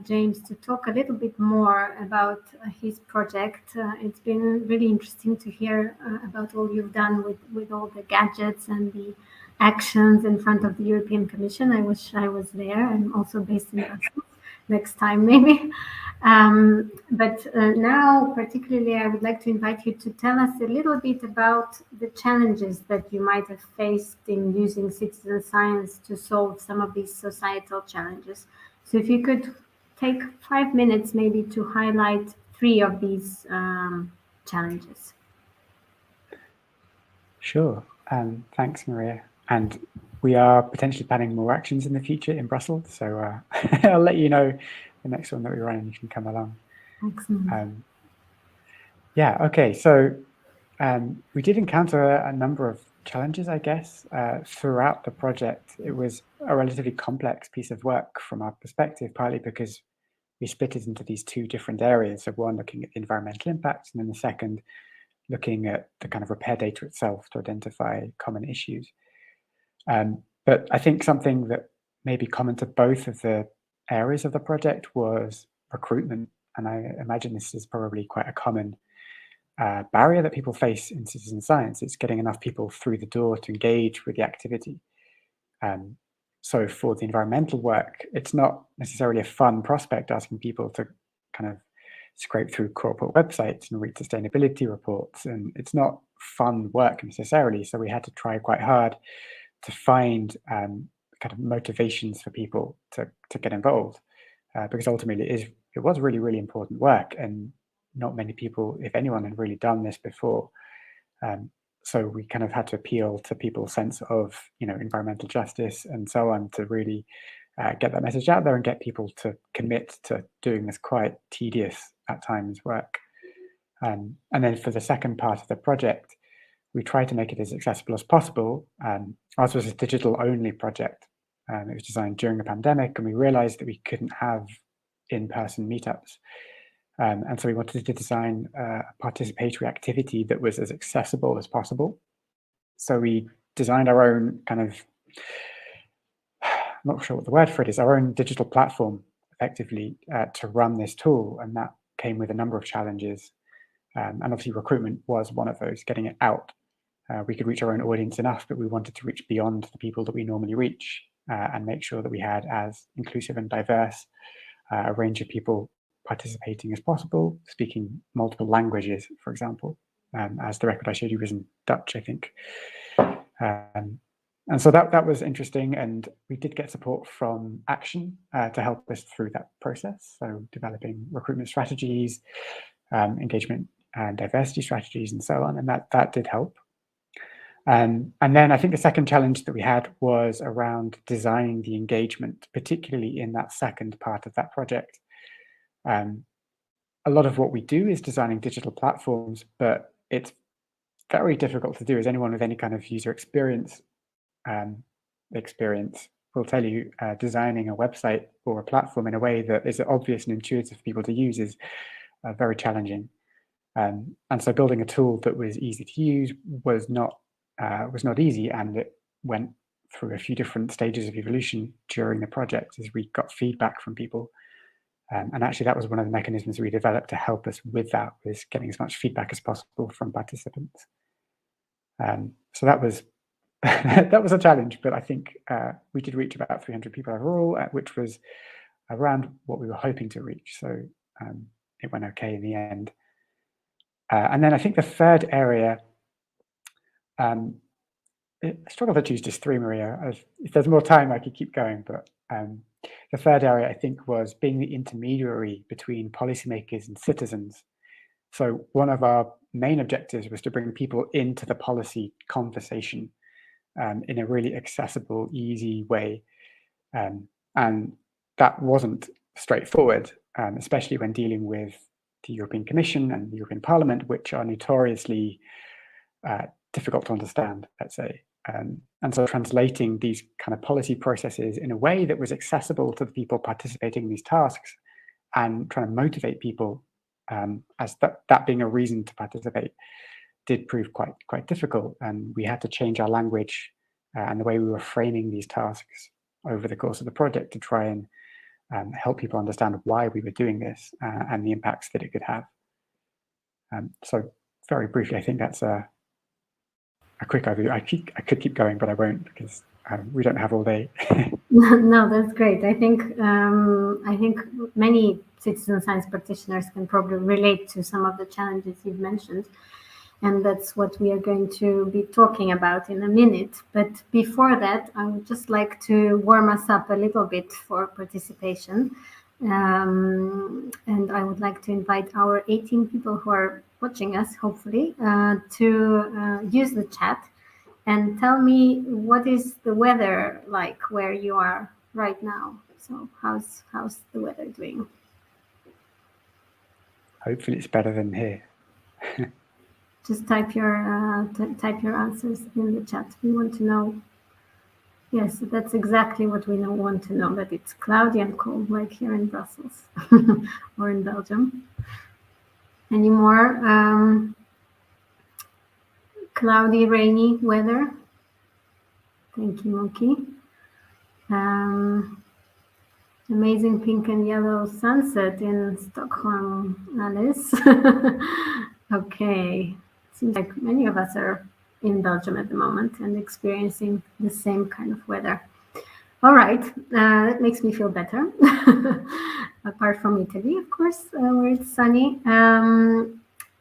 James to talk a little bit more about his project. It's been really interesting to hear about all you've done with all the gadgets and the actions in front of the European Commission. I wish I was there. I'm also based in Brussels. Next time, maybe. But now, particularly, I would like to invite you to tell us a little bit about the challenges that you might have faced in using citizen science to solve some of these societal challenges. So if you could take 5 minutes maybe to highlight 3 of these challenges. Sure. Thanks, Maria. And we are potentially planning more actions in the future in Brussels. So I'll let you know the next one that we run and you can come along. Excellent. Yeah, okay. So we did encounter a number of challenges, I guess, throughout the project. It was a relatively complex piece of work from our perspective, partly because we split it into these 2 different areas. So one looking at the environmental impacts, and then the second looking at the kind of repair data itself to identify common issues. But I think something that may be common to both of the areas of the project was recruitment. And I imagine this is probably quite a common barrier that people face in citizen science. It's getting enough people through the door to engage with the activity. So for the environmental work, it's not necessarily a fun prospect asking people to kind of scrape through corporate websites and read sustainability reports. And it's not fun work necessarily. So we had to try quite hard to find kind of motivations for people to get involved, because ultimately it was really, really important work, and not many people, if anyone, had really done this before. So we kind of had to appeal to people's sense of, environmental justice and so on to really get that message out there and get people to commit to doing this quite tedious at times work. And then for the second part of the project, we tried to make it as accessible as possible. Ours was a digital-only project. It was designed during the pandemic, and we realized that we couldn't have in-person meetups. And so we wanted to design a participatory activity that was as accessible as possible. So we designed our own kind of, I'm not sure what the word for it is, our own digital platform, effectively, to run this tool. And that came with a number of challenges. And obviously recruitment was one of those, getting it out. We could reach our own audience enough, but we wanted to reach beyond the people that we normally reach and make sure that we had as inclusive and diverse a range of people participating as possible, speaking multiple languages, for example, as the record I showed you was in Dutch, I think. And so that was interesting, and we did get support from Action to help us through that process. So developing recruitment strategies, engagement and diversity strategies, and so on, and that did help. And then I think the second challenge that we had was around designing the engagement, particularly in that second part of that project. A lot of what we do is designing digital platforms, but it's very difficult to do, as anyone with any kind of user experience will tell you. Designing a website or a platform in a way that is obvious and intuitive for people to use is very challenging. And so building a tool that was easy to use was not easy, and it went through a few different stages of evolution during the project as we got feedback from people. And actually, that was one of the mechanisms we developed to help us with that, was getting as much feedback as possible from participants. So that was that was a challenge, but I think we did reach about 300 people overall, which was around what we were hoping to reach. So it went okay in the end. And then I think the third area, I struggle to choose just three, Maria. If there's more time, I could keep going, but the third area, I think, was being the intermediary between policymakers and citizens. So one of our main objectives was to bring people into the policy conversation in a really accessible, easy way. And that wasn't straightforward, especially when dealing with the European Commission and the European Parliament, which are notoriously difficult to understand, let's say. And so translating these kind of policy processes in a way that was accessible to the people participating in these tasks and trying to motivate people as that being a reason to participate did prove quite difficult. And we had to change our language and the way we were framing these tasks over the course of the project to try and help people understand why we were doing this and the impacts that it could have. So very briefly, I think that's a quick overview. I could keep going, but I won't, because we don't have all day. No, that's great. I think many citizen science practitioners can probably relate to some of the challenges you've mentioned, and that's what we are going to be talking about in a minute. But before that, I would just like to warm us up a little bit for participation. And I would like to invite our 18 people who are watching us, hopefully, to use the chat and tell me what is the weather like where you are right now. So how's the weather doing? Hopefully it's better than here. Just type your answers in the chat. We want to know. Yes, that's exactly what we want to know, that it's cloudy and cold, like here in Brussels or in Belgium. Any more cloudy, rainy weather? Thank you, Moki. Amazing pink and yellow sunset in Stockholm, Alice. Okay, seems like many of us are in Belgium at the moment and experiencing the same kind of weather. All right, that makes me feel better. Apart from Italy, of course, where it's sunny.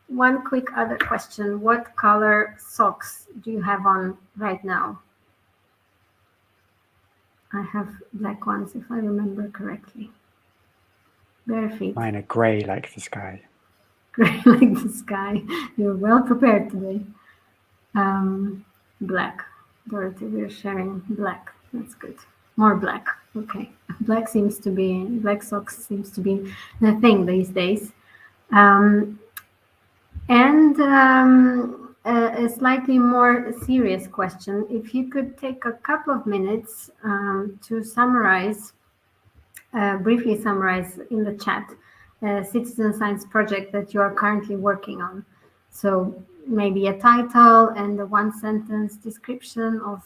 One quick other question. What color socks do you have on right now? I have black ones, if I remember correctly. Bare feet. Mine are grey like the sky. Grey like the sky. You're well prepared today. Black. Dorothy, we're sharing black. That's good. More black. Okay. Black socks seems to be the thing these days. A slightly more serious question. If you could take a couple of minutes to summarize, briefly summarize in the chat, citizen science project that you are currently working on. So maybe a title and a one-sentence description of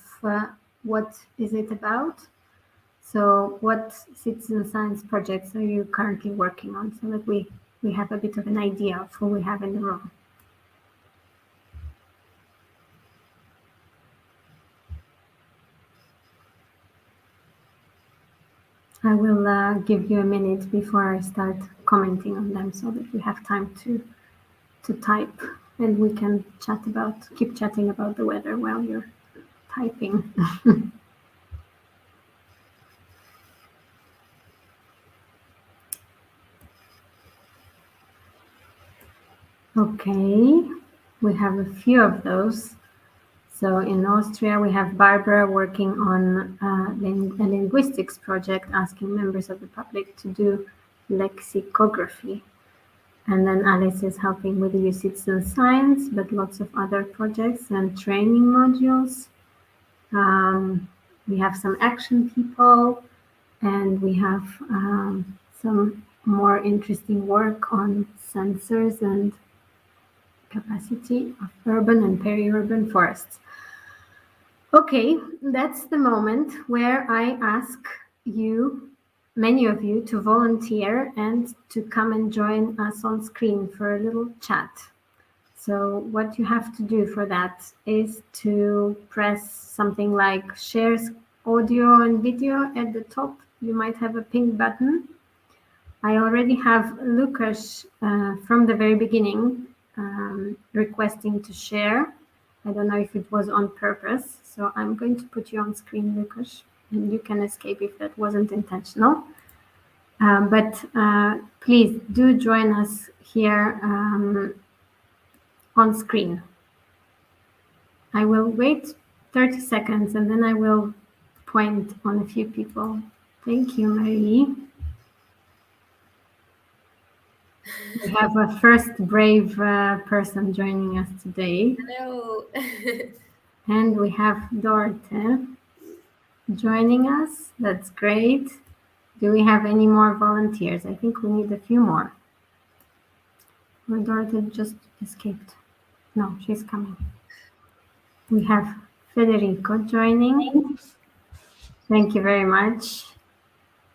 what is it about. So what citizen science projects are you currently working on, so that we have a bit of an idea of who we have in the room? I will give you a minute before I start commenting on them so that you have time to type, and we can keep chatting about the weather while you're typing. Okay, we have a few of those. So in Austria, we have Barbara working on a linguistics project, asking members of the public to do lexicography. And then Alice is helping with the citizen science, but lots of other projects and training modules. We have some action people, and we have some more interesting work on sensors and capacity of urban and peri-urban forests. Okay, that's the moment where I ask you, many of you, to volunteer and to come and join us on screen for a little chat. So what you have to do for that is to press something like shares audio and video at the top. You might have a pink button. I already have Lukasz from the very beginning requesting to share. I don't know if it was on purpose, so I'm going to put you on screen, Lukasz, and you can escape if that wasn't intentional. But please do join us here on screen. I will wait 30 seconds and then I will point on a few people. Thank you, Marie. We have a first brave person joining us today. Hello. And we have Dorte joining us. That's great. Do we have any more volunteers? I think we need a few more. Or Dorte just escaped. No, she's coming. We have Federico joining. Thank you very much.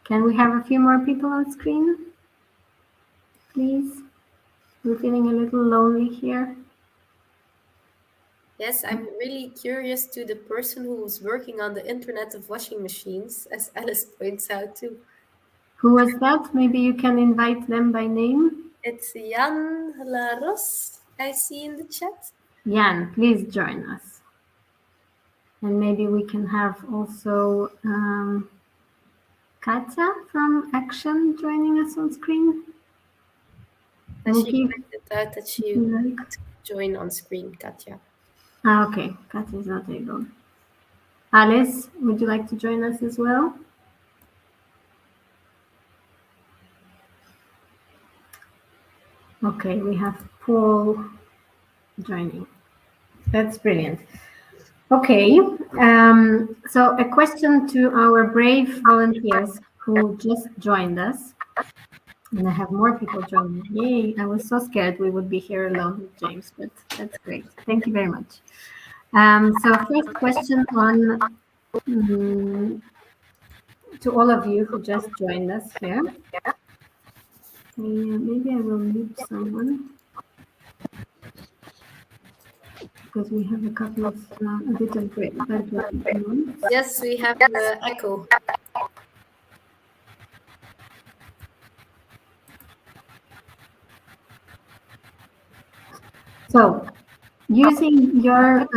Can we have a few more people on screen, please? We're feeling a little lonely here. Yes, I'm really curious to the person who was working on the Internet of Washing Machines, as Alice points out too. Who was that? Maybe you can invite them by name. It's Jan Laros, I see in the chat. Jan, please join us. And maybe we can have also Katja from Action joining us on screen. She pointed out that she would join on screen, Katja. Okay, Katja is not able. Alice, would you like to join us as well? Okay, we have Paul joining. That's brilliant. Okay, so a question to our brave volunteers who just joined us. And I have more people joining. Yay, I was so scared we would be here alone with James, but that's great. Thank you very much. So first question on to all of you who just joined us here. Maybe I will mute someone because we have a couple of a bit of background. Yes, we have the echo. So, using your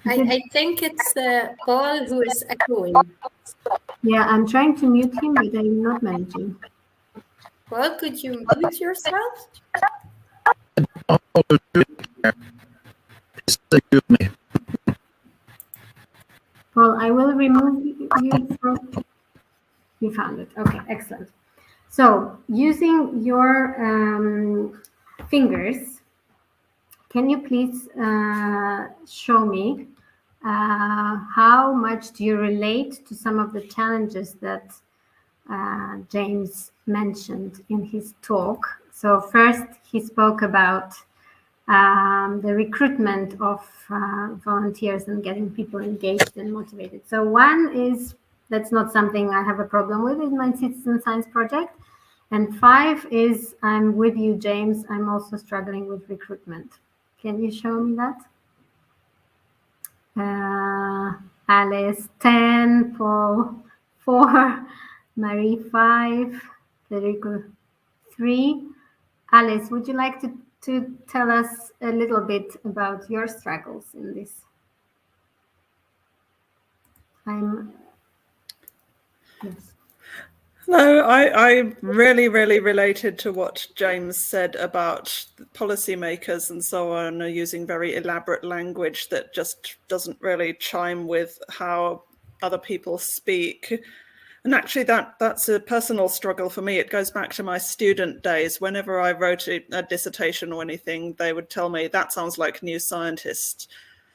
I think it's Paul who is echoing. Yeah, I'm trying to mute him, but I'm not managing. Paul, could you mute yourself? Paul, I will remove you from... You found it. Okay, excellent. So, using your fingers, can you please show me how much do you relate to some of the challenges that James mentioned in his talk? So first, he spoke about the recruitment of volunteers and getting people engaged and motivated. So one is, that's not something I have a problem with in my citizen science project. And 5 is, I'm with you, James, I'm also struggling with recruitment. Can you show me that? Alice, 10, Paul, 4, Marie 5, Federico 3. Alice, would you like to tell us a little bit about your struggles in this? Yes. No, I really, really related to what James said about policymakers and so on are using very elaborate language that just doesn't really chime with how other people speak. And actually, that's a personal struggle for me. It goes back to my student days. Whenever I wrote a dissertation or anything, they would tell me, that sounds like New Scientist.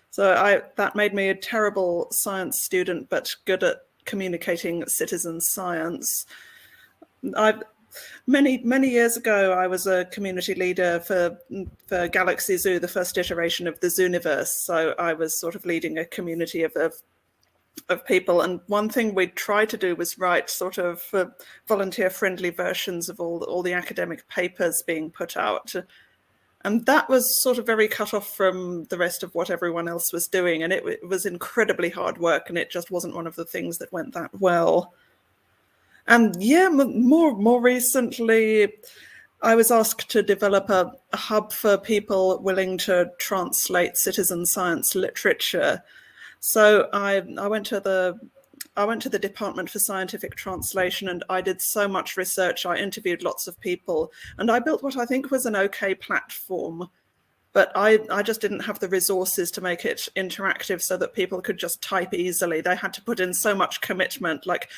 So that made me a terrible science student, but good at communicating citizen science. Many years ago, I was a community leader for Galaxy Zoo, the first iteration of the Zooniverse. So I was sort of leading a community of people. And one thing we tried to do was write sort of volunteer-friendly versions of all the academic papers being put out. And that was sort of very cut off from the rest of what everyone else was doing. And it was incredibly hard work, and it just wasn't one of the things that went that well. And yeah, more recently, I was asked to develop a hub for people willing to translate citizen science literature. So I went to the Department for Scientific Translation, and I did so much research. I interviewed lots of people, and I built what I think was an okay platform. But I just didn't have the resources to make it interactive so that people could just type easily. They had to put in so much commitment, like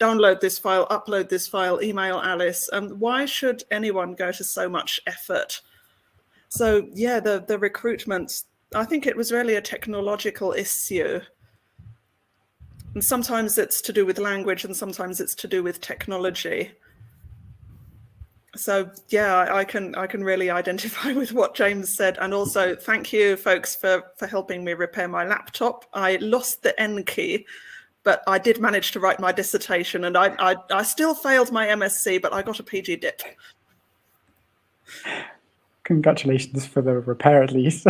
download this file, upload this file, email Alice. And why should anyone go to so much effort? So yeah, the recruitment, I think it was really a technological issue. And sometimes it's to do with language and sometimes it's to do with technology. So yeah, I can really identify with what James said. And also thank you folks for helping me repair my laptop. I lost the N key, but I did manage to write my dissertation, and I still failed my MSc, but I got a PG dip. Congratulations for the repair, at least.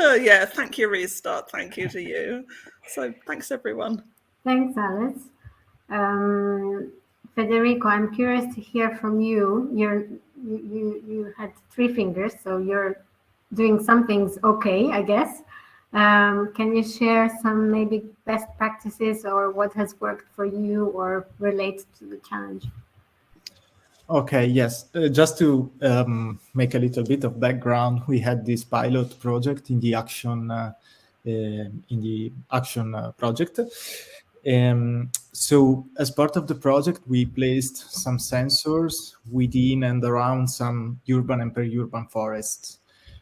Yeah, thank you, Restart. Thank you to you. So thanks, everyone. Thanks, Alice. Federico, I'm curious to hear from you. You had 3 fingers, so you're doing some things okay, I guess. Can you share some maybe best practices or what has worked for you or relates to the challenge? Okay, yes. Just to make a little bit of background, we had this pilot project in the Action project. So as part of the project, we placed some sensors within and around some urban and peri-urban forests.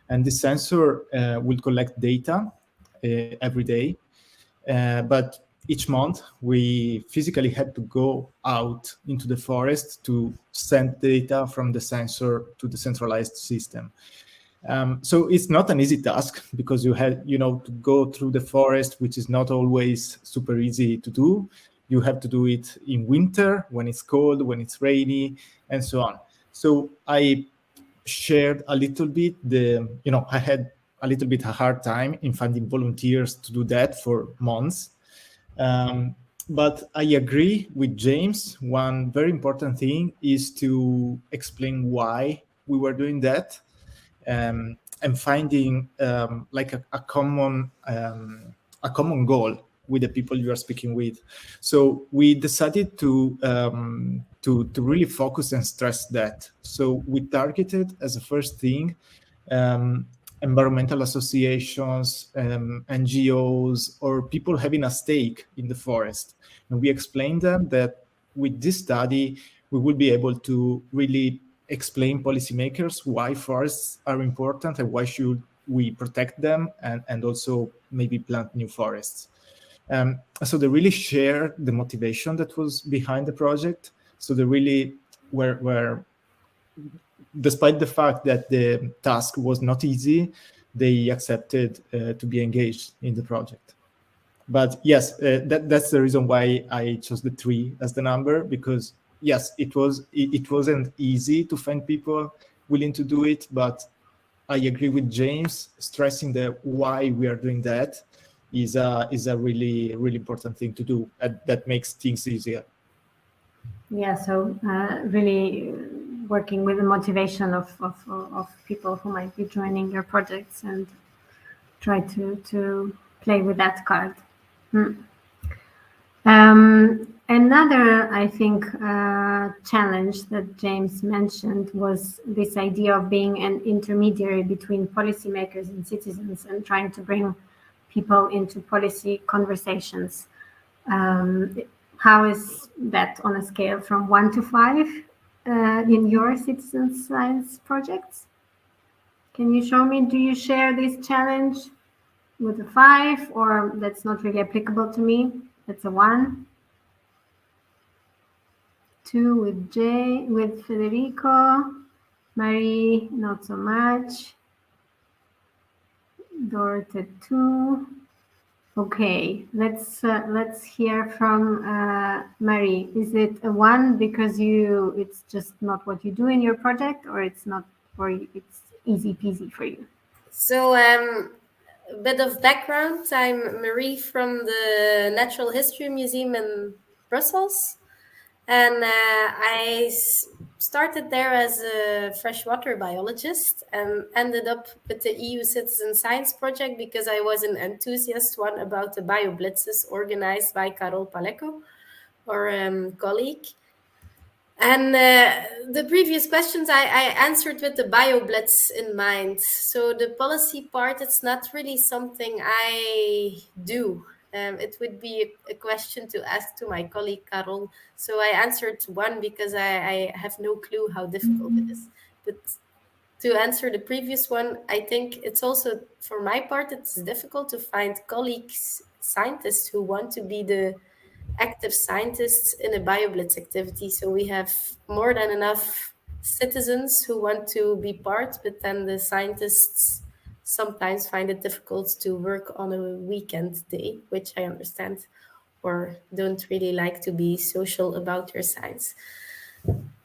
And the sensor will collect data every day. But each month, we physically had to go out into the forest to send data from the sensor to the centralized system. So it's not an easy task because you had, to go through the forest, which is not always super easy to do. You have to do it in winter, when it's cold, when it's rainy, and so on. So I shared a little bit I had a little bit a hard time in finding volunteers to do that for months. But I agree with James. One very important thing is to explain why we were doing that, and finding like a common goal with the people you are speaking with. So we decided to really focus and stress that. So we targeted as a first thing environmental associations, NGOs, or people having a stake in the forest. And we explained them that with this study, we will be able to really explain policymakers why forests are important and why should we protect them and also maybe plant new forests. So they really shared the motivation that was behind the project. So they really were despite the fact that the task was not easy, they accepted to be engaged in the project. But yes, that's the reason why I chose the 3 as the number, because yes, it wasn't easy to find people willing to do it, but I agree with James stressing the why we are doing that is a really important thing to do. That makes things easier. Yeah, so really working with the motivation of people who might be joining your projects and try to play with that card. Another, I think, challenge that James mentioned was this idea of being an intermediary between policymakers and citizens and trying to bring people into policy conversations. How is that on a scale from 1 to 5 in your citizen science projects? Can you show me, do you share this challenge with a 5, or that's not really applicable to me? That's a 1. 2 with Federico. Marie, not so much. Dorothy, 2. Okay, let's hear from Marie. Is it a 1 because it's just not what you do in your project, or it's not for you, it's easy peasy for you? So a bit of background. I'm Marie from the Natural History Museum in Brussels. And I started there as a freshwater biologist and ended up with the EU Citizen Science Project because I was an enthusiast one about the bioblitzes organized by Carol Paleco, our colleague. And the previous questions I answered with the bioblitz in mind. So the policy part, it's not really something I do. It would be a question to ask to my colleague Carol. So I answered 1 because I have no clue how difficult it is. But to answer the previous one, I think it's also, for my part, it's difficult to find colleagues, scientists who want to be the active scientists in a bioblitz activity. So we have more than enough citizens who want to be part, but then the scientists sometimes find it difficult to work on a weekend day, which I understand, or don't really like to be social about your science.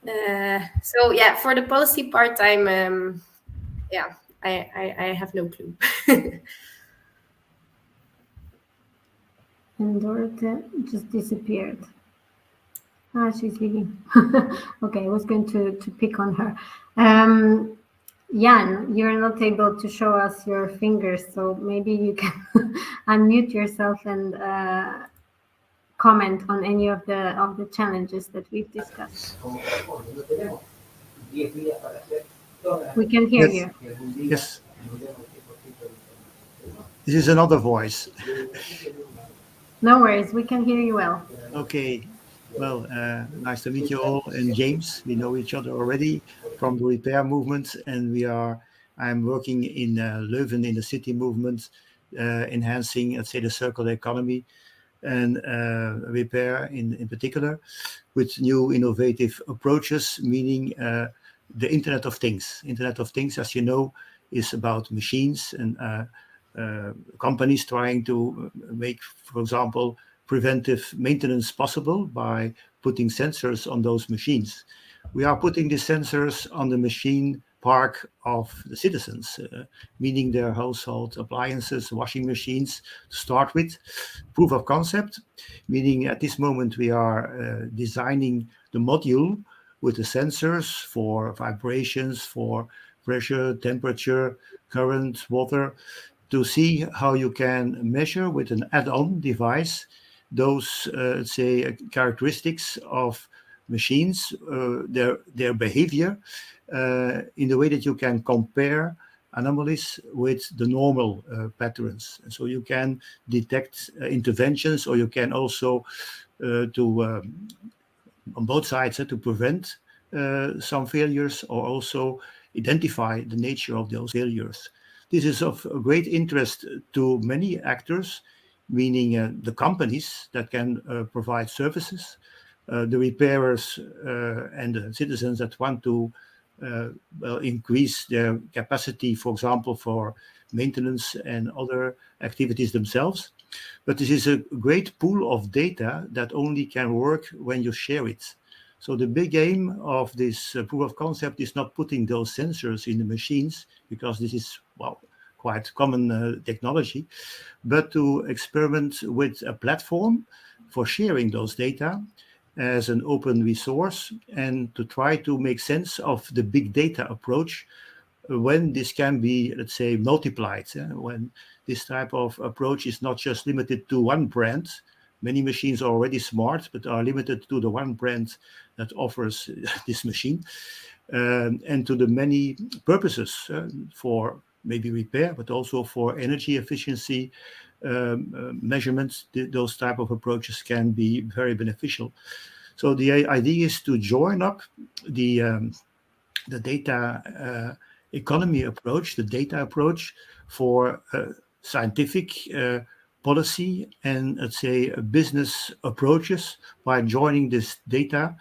So yeah, for the policy part, I'm, I have no clue. And Dorothy just disappeared. She's leaving. Okay, I was going to pick on her. Jan, you're not able to show us your fingers, so maybe you can unmute yourself and comment on any of the challenges that we've discussed. We can hear you. Yes. This is another voice. No worries, we can hear you well. Okay. Well, nice to meet you all. And James, we know each other already from the repair movement, and I'm working in Leuven in the city movement, enhancing, let's say, the circular economy and repair in particular, with new innovative approaches, meaning the Internet of Things. Internet of Things, as you know, is about machines and companies trying to make, for example, preventive maintenance possible by putting sensors on those machines. We are putting the sensors on the machine park of the citizens, meaning their household appliances, washing machines, to start with. Proof of concept, meaning at this moment we are designing the module with the sensors for vibrations, for pressure, temperature, current, water, to see how you can measure with an add-on device those, let's say, characteristics of machines, their behavior, in the way that you can compare anomalies with the normal patterns. And so you can detect interventions, or you can also, on both sides, to prevent some failures, or also identify the nature of those failures. This is of great interest to many actors, meaning the companies that can provide services, the repairers and the citizens that want to increase their capacity, for example, for maintenance and other activities themselves. But this is a great pool of data that only can work when you share it. So the big aim of this proof of concept is not putting those sensors in the machines, because this is, well, quite common technology, but to experiment with a platform for sharing those data as an open resource and to try to make sense of the big data approach when this can be, let's say, multiplied, when this type of approach is not just limited to one brand. Many machines are already smart, but are limited to the one brand that offers this machine, and to the many purposes for maybe repair, but also for energy efficiency measurements. Those type of approaches can be very beneficial. So the idea is to join up the data economy approach, the data approach for scientific policy and, let's say, business approaches by joining this data,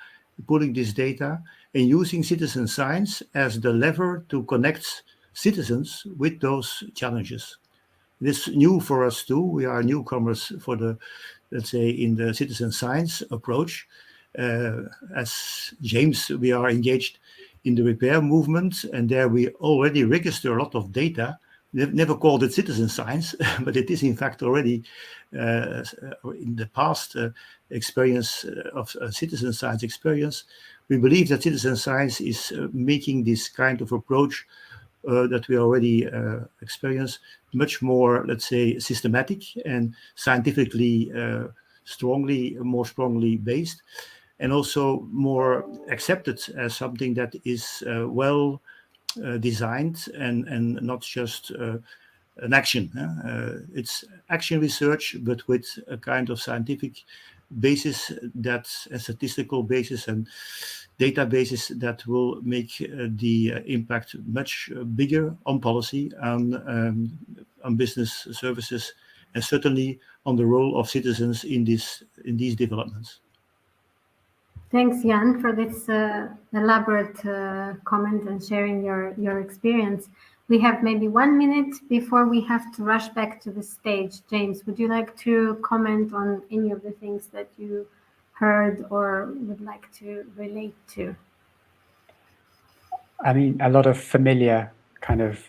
pulling this data, and using citizen science as the lever to connect citizens with those challenges. This is new for us too. We are newcomers for the, let's say, in the citizen science approach. As James, we are engaged in the repair movement, and there we already register a lot of data. We've never called it citizen science, but it is in fact already in the past experience of citizen science experience. We believe that citizen science is making this kind of approach that we already experience much more, let's say, systematic and scientifically more strongly based, and also more accepted as something that is well designed and not just an action. It's action research, but with a kind of scientific basis, that's a statistical basis and databases that will make the impact much bigger on policy, on business services, and certainly on the role of citizens in these developments. Thanks, Jan, for this elaborate comment and sharing your experience. We have maybe 1 minute before we have to rush back to the stage. James, would you like to comment on any of the things that you heard or would like to relate to? I mean, a lot of familiar kind of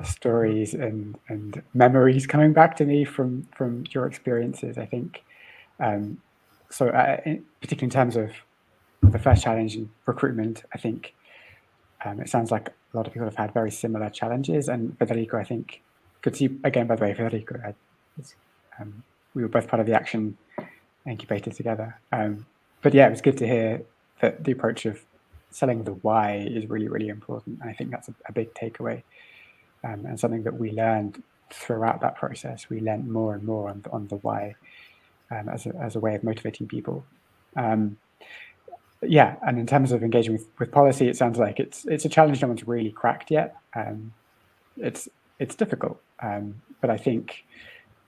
stories and memories coming back to me from your experiences, I think. So particularly in terms of the first challenge in recruitment, I think it sounds like a lot of people have had very similar challenges. And Federico, I think, good to see you again, by the way, Federico. We were both part of the Action Incubator together. But yeah, it was good to hear that the approach of selling the why is really, really important. And I think that's a big takeaway and something that we learned throughout that process. We learned more and more on the why as a way of motivating people. Yeah, and in terms of engaging with policy, it sounds like it's a challenge no one's really cracked yet. It's difficult, but I think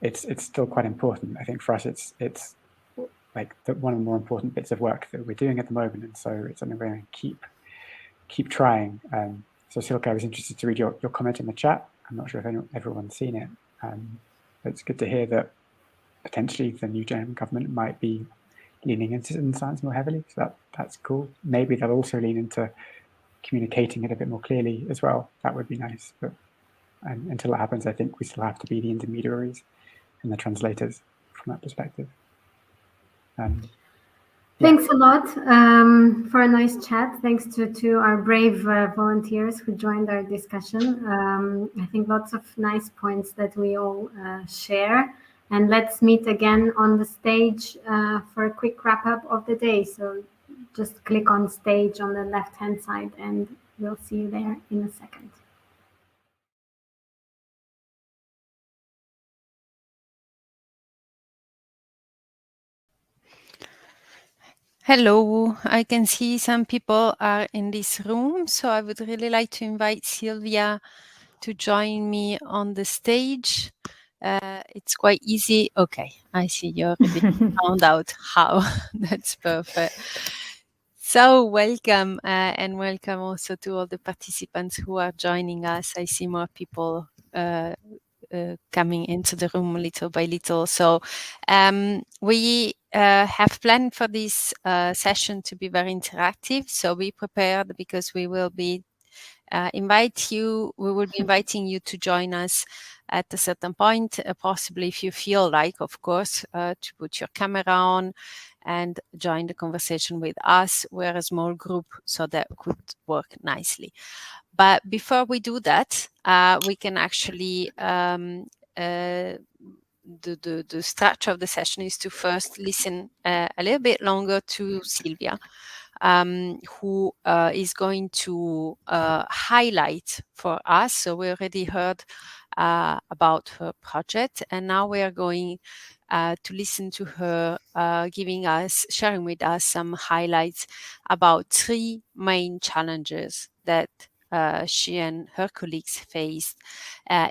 it's still quite important. I think for us, it's like one of the more important bits of work that we're doing at the moment, and so it's something we're going to keep trying. So Silke, I was interested to read your comment in the chat. I'm not sure if everyone's seen it. It's good to hear that potentially the new German government might be leaning into citizen science more heavily. So that's cool. Maybe they'll also lean into communicating it a bit more clearly as well. That would be nice. But until that happens, I think we still have to be the intermediaries and the translators from that perspective. Thanks a lot for a nice chat. Thanks to our brave volunteers who joined our discussion. I think lots of nice points that we all share. And let's meet again on the stage for a quick wrap up of the day. So just click on stage on the left-hand side and we'll see you there in a second. Hello, I can see some people are in this room, so I would really like to invite Silvia to join me on the stage. It's quite easy. Okay, I see you already found out how. That's perfect. So welcome, and welcome also to all the participants who are joining us. I see more people coming into the room little by little. So we have planned for this session to be very interactive. So be prepared because we will be we will be inviting you to join us at a certain point, possibly if you feel like, of course, to put your camera on and join the conversation with us. We're a small group, so that could work nicely. But before we do that, we can actually, the structure of the session is to first listen a little bit longer to Silvia, who is going to highlight for us. So we already heard about her project, and now we are going to listen to her sharing with us some highlights about 3 main challenges that she and her colleagues faced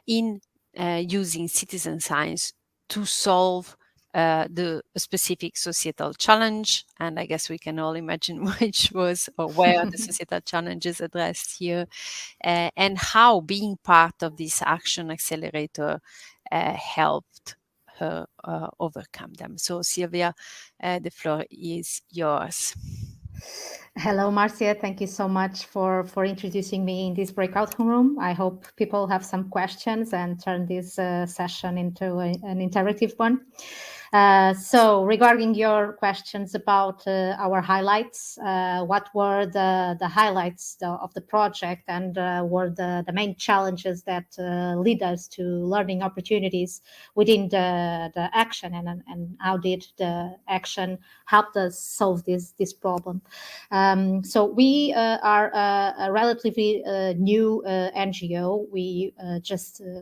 in using citizen science to solve the specific societal challenge. And I guess we can all imagine which was or where the societal challenges addressed here, and how being part of this action accelerator helped her overcome them. So Silvia, the floor is yours. Hello, Marzia. Thank you so much for introducing me in this breakout room. I hope people have some questions and turn this session into an interactive one. So regarding your questions about our highlights, what were the highlights of the project, and were the main challenges that lead us to learning opportunities within the action, and how did the action help us solve this problem? So we are a relatively new NGO. We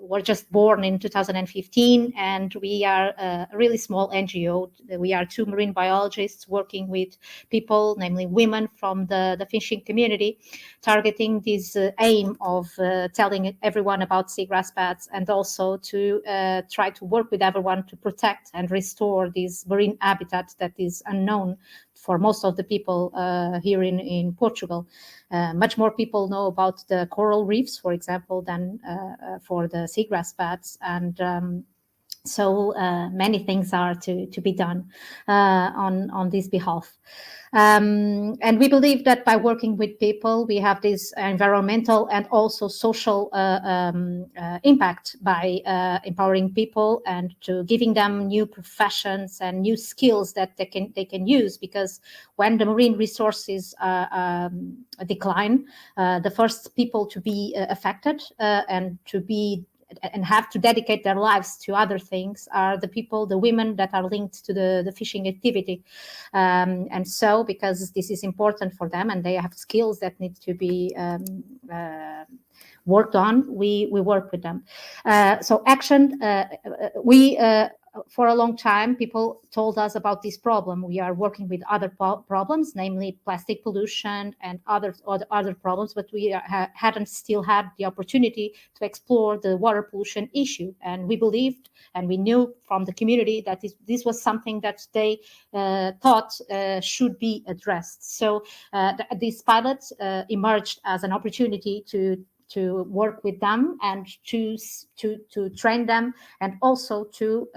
were just born in 2015, and we are a really small NGO. We are 2 marine biologists working with people, namely women from the fishing community, targeting this aim of telling everyone about seagrass beds, and also to try to work with everyone to protect and restore this marine habitat that is unknown for most of the people here in Portugal. Much more people know about the coral reefs, for example, than for the seagrass beds, and so many things are to be done on this behalf. And we believe that by working with people, we have this environmental and also social impact by empowering people and to giving them new professions and new skills that they can use. Because when the marine resources decline, the first people to be affected and have to dedicate their lives to other things are the women that are linked to the fishing activity. And so, because this is important for them and they have skills that need to be worked on, we work with them. So action, for a long time, people told us about this problem. We are working with other problems, namely plastic pollution and other problems, but we hadn't still had the opportunity to explore the water pollution issue. And we believed and we knew from the community that this was something that they thought should be addressed. So this pilot emerged as an opportunity to work with them and to train them, and also to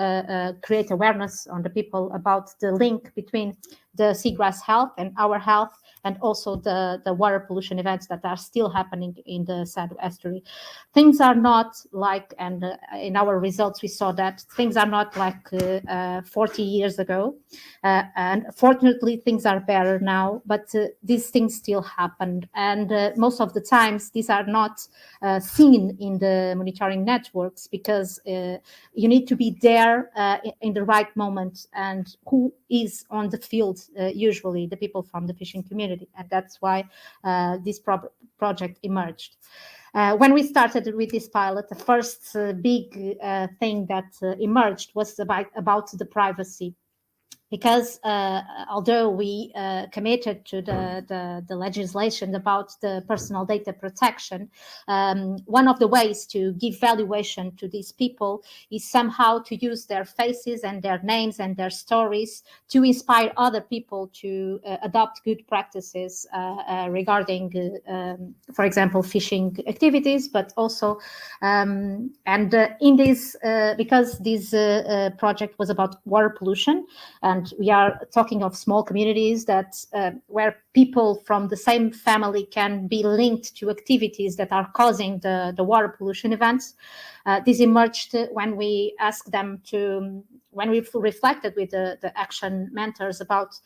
create awareness on the people about the link between the seagrass health and our health, and also the water pollution events that are still happening in the Sado estuary. Things are not like, and in our results we saw that things are not like 40 years ago, and fortunately things are better now, but these things still happen, and most of the times these are not seen in the monitoring networks, because you need to be there in the right moment, and who is on the field? Usually the people from the fishing community, and that's why this project emerged. When we started with this pilot, the first big thing that emerged was about the privacy. Because although we committed to the legislation about the personal data protection, one of the ways to give valuation to these people is somehow to use their faces and their names and their stories to inspire other people to adopt good practices regarding, for example, fishing activities, but also, in this, because this project was about water pollution, and And we are talking of small communities that where people from the same family can be linked to activities that are causing the water pollution events. This emerged when we asked them to, when we reflected with the action mentors about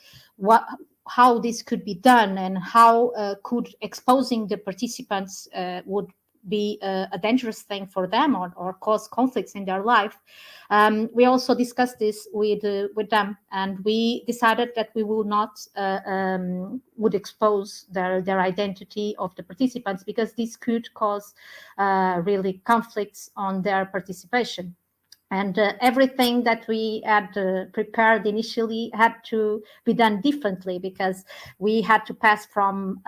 how this could be done and how could exposing the participants would be a dangerous thing for them or cause conflicts in their life. We also discussed this with them, and we decided that we will not would expose their identity of the participants, because this could cause really conflicts on their participation. And everything that we had prepared initially had to be done differently, because we had to pass from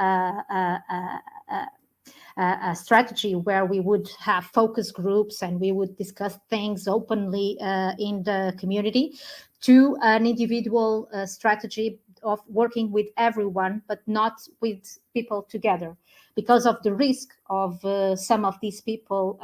a strategy where we would have focus groups and we would discuss things openly in the community, to an individual strategy of working with everyone, but not with people together, because of the risk of some of these people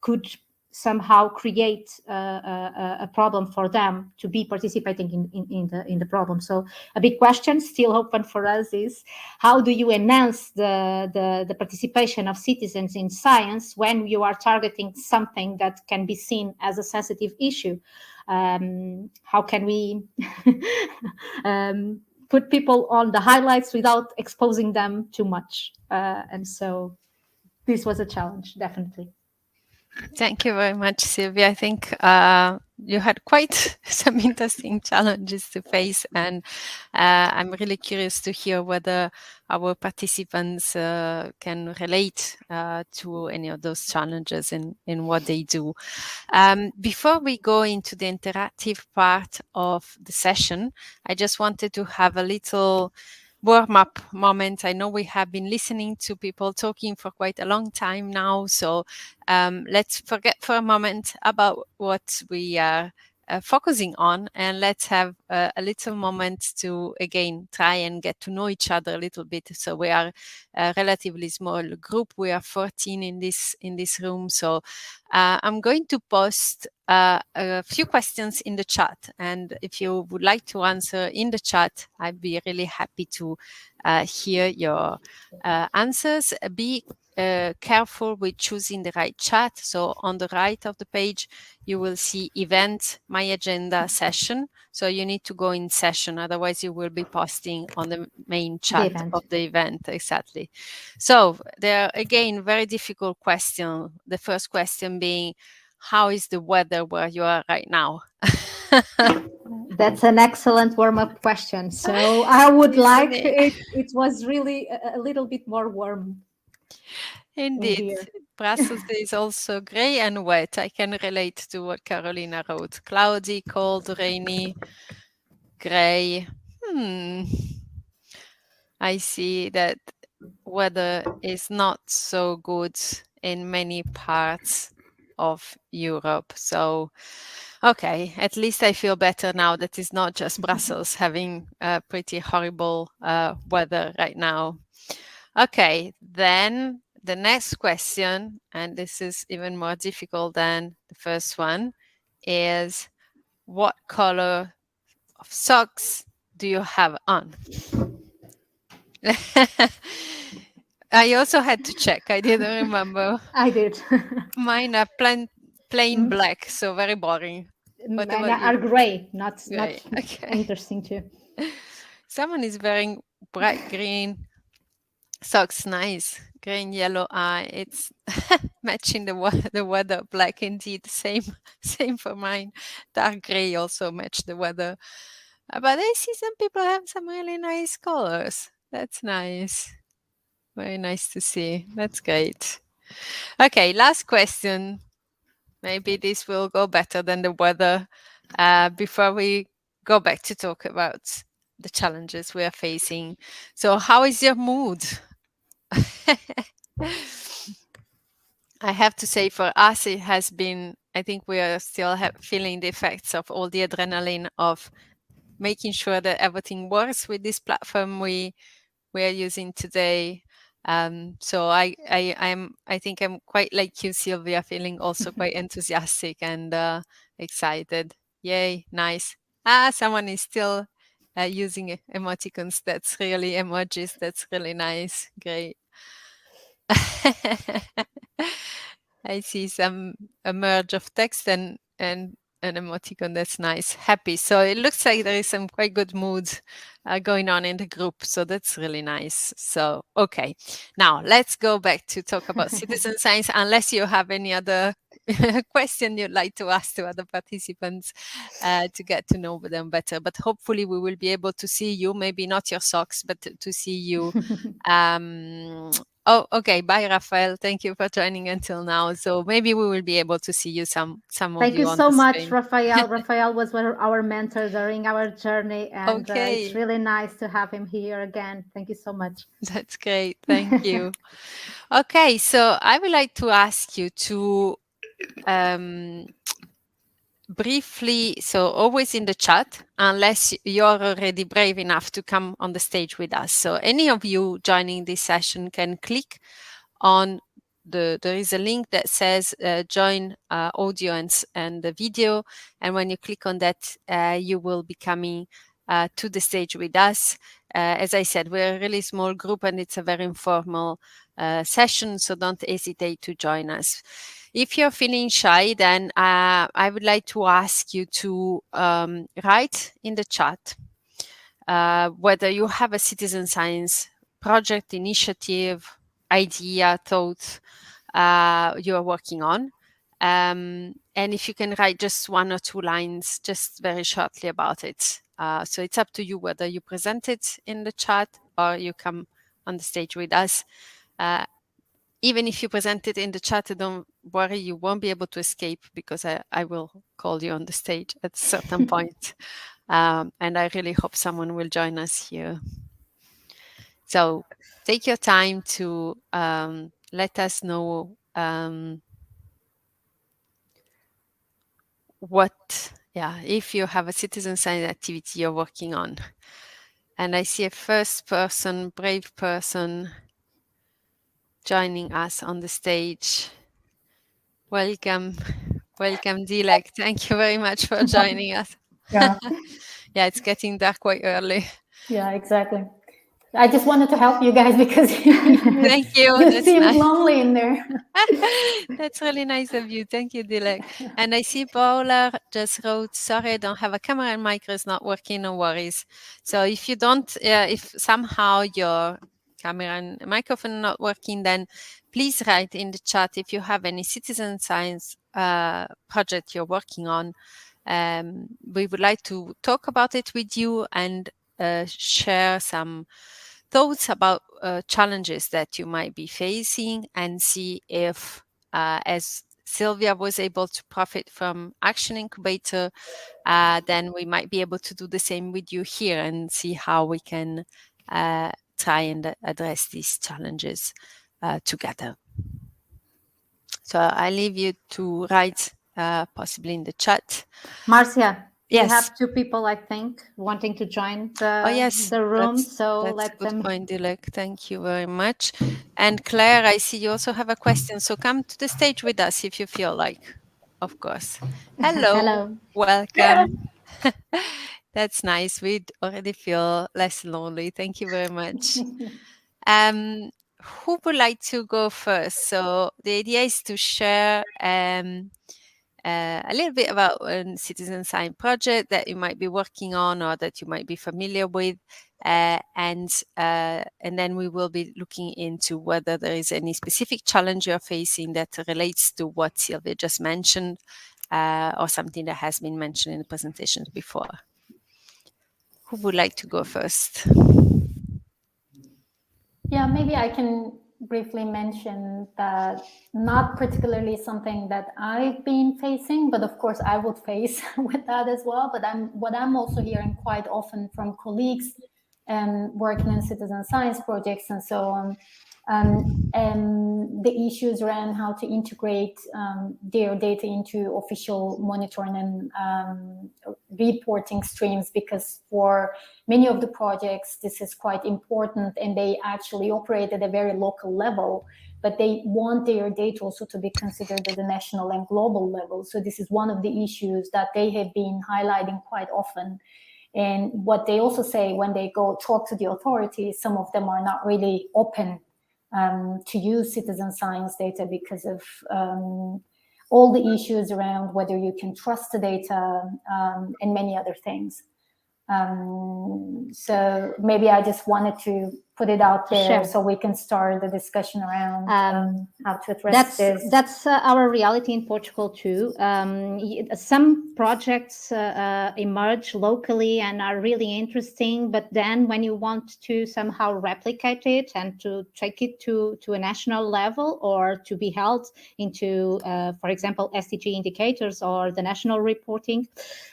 could somehow create a problem for them to be participating in the problem. So a big question still open for us is, how do you enhance the participation of citizens in science when you are targeting something that can be seen as a sensitive issue? How can we put people on the highlights without exposing them too much? And so this was a challenge, definitely. Thank you very much, Sylvia. I think you had quite some interesting challenges to face, and I'm really curious to hear whether our participants can relate to any of those challenges in what they do. Before we go into the interactive part of the session, I just wanted to have a little warm-up moment. I know we have been listening to people talking for quite a long time now, so let's forget for a moment about what we are focusing on, and let's have a little moment to again try and get to know each other a little bit. So we are a relatively small group. We are 14 in this room. So I'm going to post a few questions in the chat, and if you would like to answer in the chat, I'd be really happy to hear your answers. Be careful with choosing the right chat. So on the right of the page, you will see event, my agenda, session. So you need to go in session, otherwise you will be posting on the main chat of the event. Exactly. So there are, again, very difficult question. The first question being, how is the weather where you are right now? That's an excellent warm-up question. So I would like it was really a little bit more warm. Indeed. Brussels is also grey and wet. I can relate to what Carolina wrote. Cloudy, cold, rainy, grey. I see that weather is not so good in many parts of Europe. So, okay, at least I feel better now that it's not just Brussels having pretty horrible weather right now. Okay, then the next question, and this is even more difficult than the first one, is what color of socks do you have on? I also had to check. I didn't remember. I did. Mine are plain black, so very boring. Mine are gray, not Okay. interesting too. Someone is wearing bright green socks. Nice. Green, yellow eye. It's matching the weather. Black indeed. Same for mine. Dark gray also match the weather. But I see some people have some really nice colors. That's nice. Very nice to see. That's great. Okay, last question. Maybe this will go better than the weather before we go back to talk about the challenges we are facing. So how is your mood? I have to say, for us, it has been, I think we are still feeling the effects of all the adrenaline of making sure that everything works with this platform we are using today. So I think I'm quite like you, Sylvia, feeling also quite enthusiastic and excited. Yay, nice. Someone is still using emoticons. That's really emojis. That's really nice. Great. I see a merge of text and an emoticon. That's nice. Happy. So it looks like there is some quite good mood going on in the group. So that's really nice. So, okay. Now let's go back to talk about citizen science, unless you have any other question you'd like to ask to other participants to get to know them better. But hopefully we will be able to see you, maybe not your socks, but to see you. Oh, okay. Bye, Rafael. Thank you for joining until now. So maybe we will be able to see you, some of Thank you you on so the much, screen. Rafael. Rafael was our mentor during our journey, and Okay. it's really nice to have him here again. Thank you so much. That's great. Thank you. Okay, so I would like to ask you to briefly, so always in the chat, unless you're already brave enough to come on the stage with us. So any of you joining this session can click on there is a link that says join audio and the video. And when you click on that, you will be coming to the stage with us. As I said, we're a really small group and it's a very informal session, so don't hesitate to join us. If you're feeling shy, then I would like to ask you to write in the chat whether you have a citizen science project, initiative, idea, thought you are working on. And if you can write just 1 or 2 lines, just very shortly about it. So it's up to you whether you present it in the chat or you come on the stage with us. Even if you present it in the chat, don't worry, you won't be able to escape because I will call you on the stage at a certain point. And I really hope someone will join us here. So take your time to let us know if you have a citizen science activity you're working on. And I see a first person, brave person joining us on the stage. Welcome, Dilek. Thank you very much for joining us. Yeah. Yeah, it's getting dark quite early. Yeah, exactly. I just wanted to help you guys because thank you. You seem nice. Lonely in there. That's really nice of you. Thank you, Dilek. And I see Paula just wrote, sorry, I don't have a camera and mic is not working, no worries. So if you don't, if somehow your camera and microphone are not working, then please write in the chat if you have any citizen science project you're working on. We would like to talk about it with you and share some thoughts about challenges that you might be facing and see if, as Sylvia was able to profit from Action Incubator, then we might be able to do the same with you here and see how we can try and address these challenges together. So I leave you to write possibly in the chat. Marzia, yes. We have 2 people, I think, wanting to join the room. So that's a good point, Dilek. Thank you very much. And Claire, I see you also have a question. So come to the stage with us if you feel like, of course. Hello. Hello. Welcome. That's nice. We already feel less lonely. Thank you very much. Who would like to go first? So the idea is to share a little bit about a citizen science project that you might be working on or that you might be familiar with, and then we will be looking into whether there is any specific challenge you're facing that relates to what Sylvia just mentioned, or something that has been mentioned in the presentations before. Who would like to go first? Yeah, maybe I can briefly mention that not particularly something that I've been facing, but of course I would face with that as well. But what I'm also hearing quite often from colleagues working in citizen science projects and so on, and the issues around how to integrate their data into official monitoring and reporting streams, because for many of the projects this is quite important and they actually operate at a very local level. but they want their data also to be considered at the national and global level. So this is one of the issues that they have been highlighting quite often. And what they also say when they go talk to the authorities, some of them are not really open to use citizen science data because of all the issues around whether you can trust the data and many other things. So maybe I just wanted to put it out there so we can start the discussion around how to address this. That's our reality in Portugal too. Some projects emerge locally and are really interesting, but then when you want to somehow replicate it and to take it to a national level or to be held into, for example, SDG indicators or the national reporting,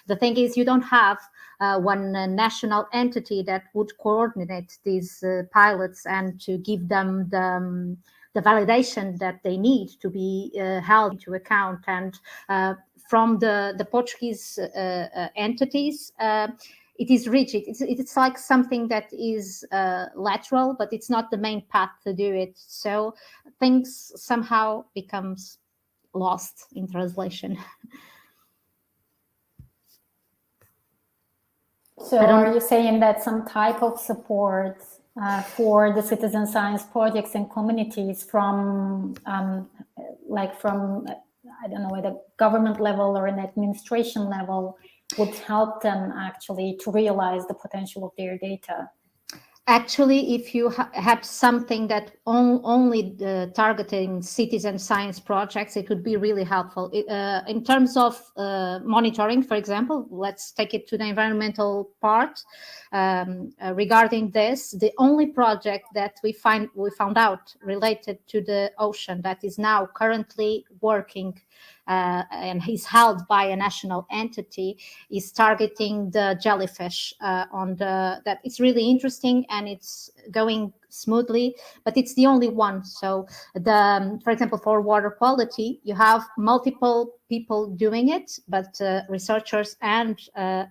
the thing is you don't have one national entity that would coordinate these pilots and to give them the validation that they need to be held into account. And from the Portuguese entities, it is rigid. It's like something that is lateral, but it's not the main path to do it. So things somehow becomes lost in translation. So are you saying that some type of support for the citizen science projects and communities from I don't know, at a government level or an administration level would help them actually to realize the potential of their data? Actually, if you have something that only targeting citizen science projects, it would be really helpful. In terms of monitoring, for example, let's take it to the environmental part. Regarding this, the only project that we found out related to the ocean that is now currently working and is held by a national entity is targeting the jellyfish that it's really interesting and it's going smoothly, but it's the only one. So for example, for water quality, you have multiple people doing it, but researchers and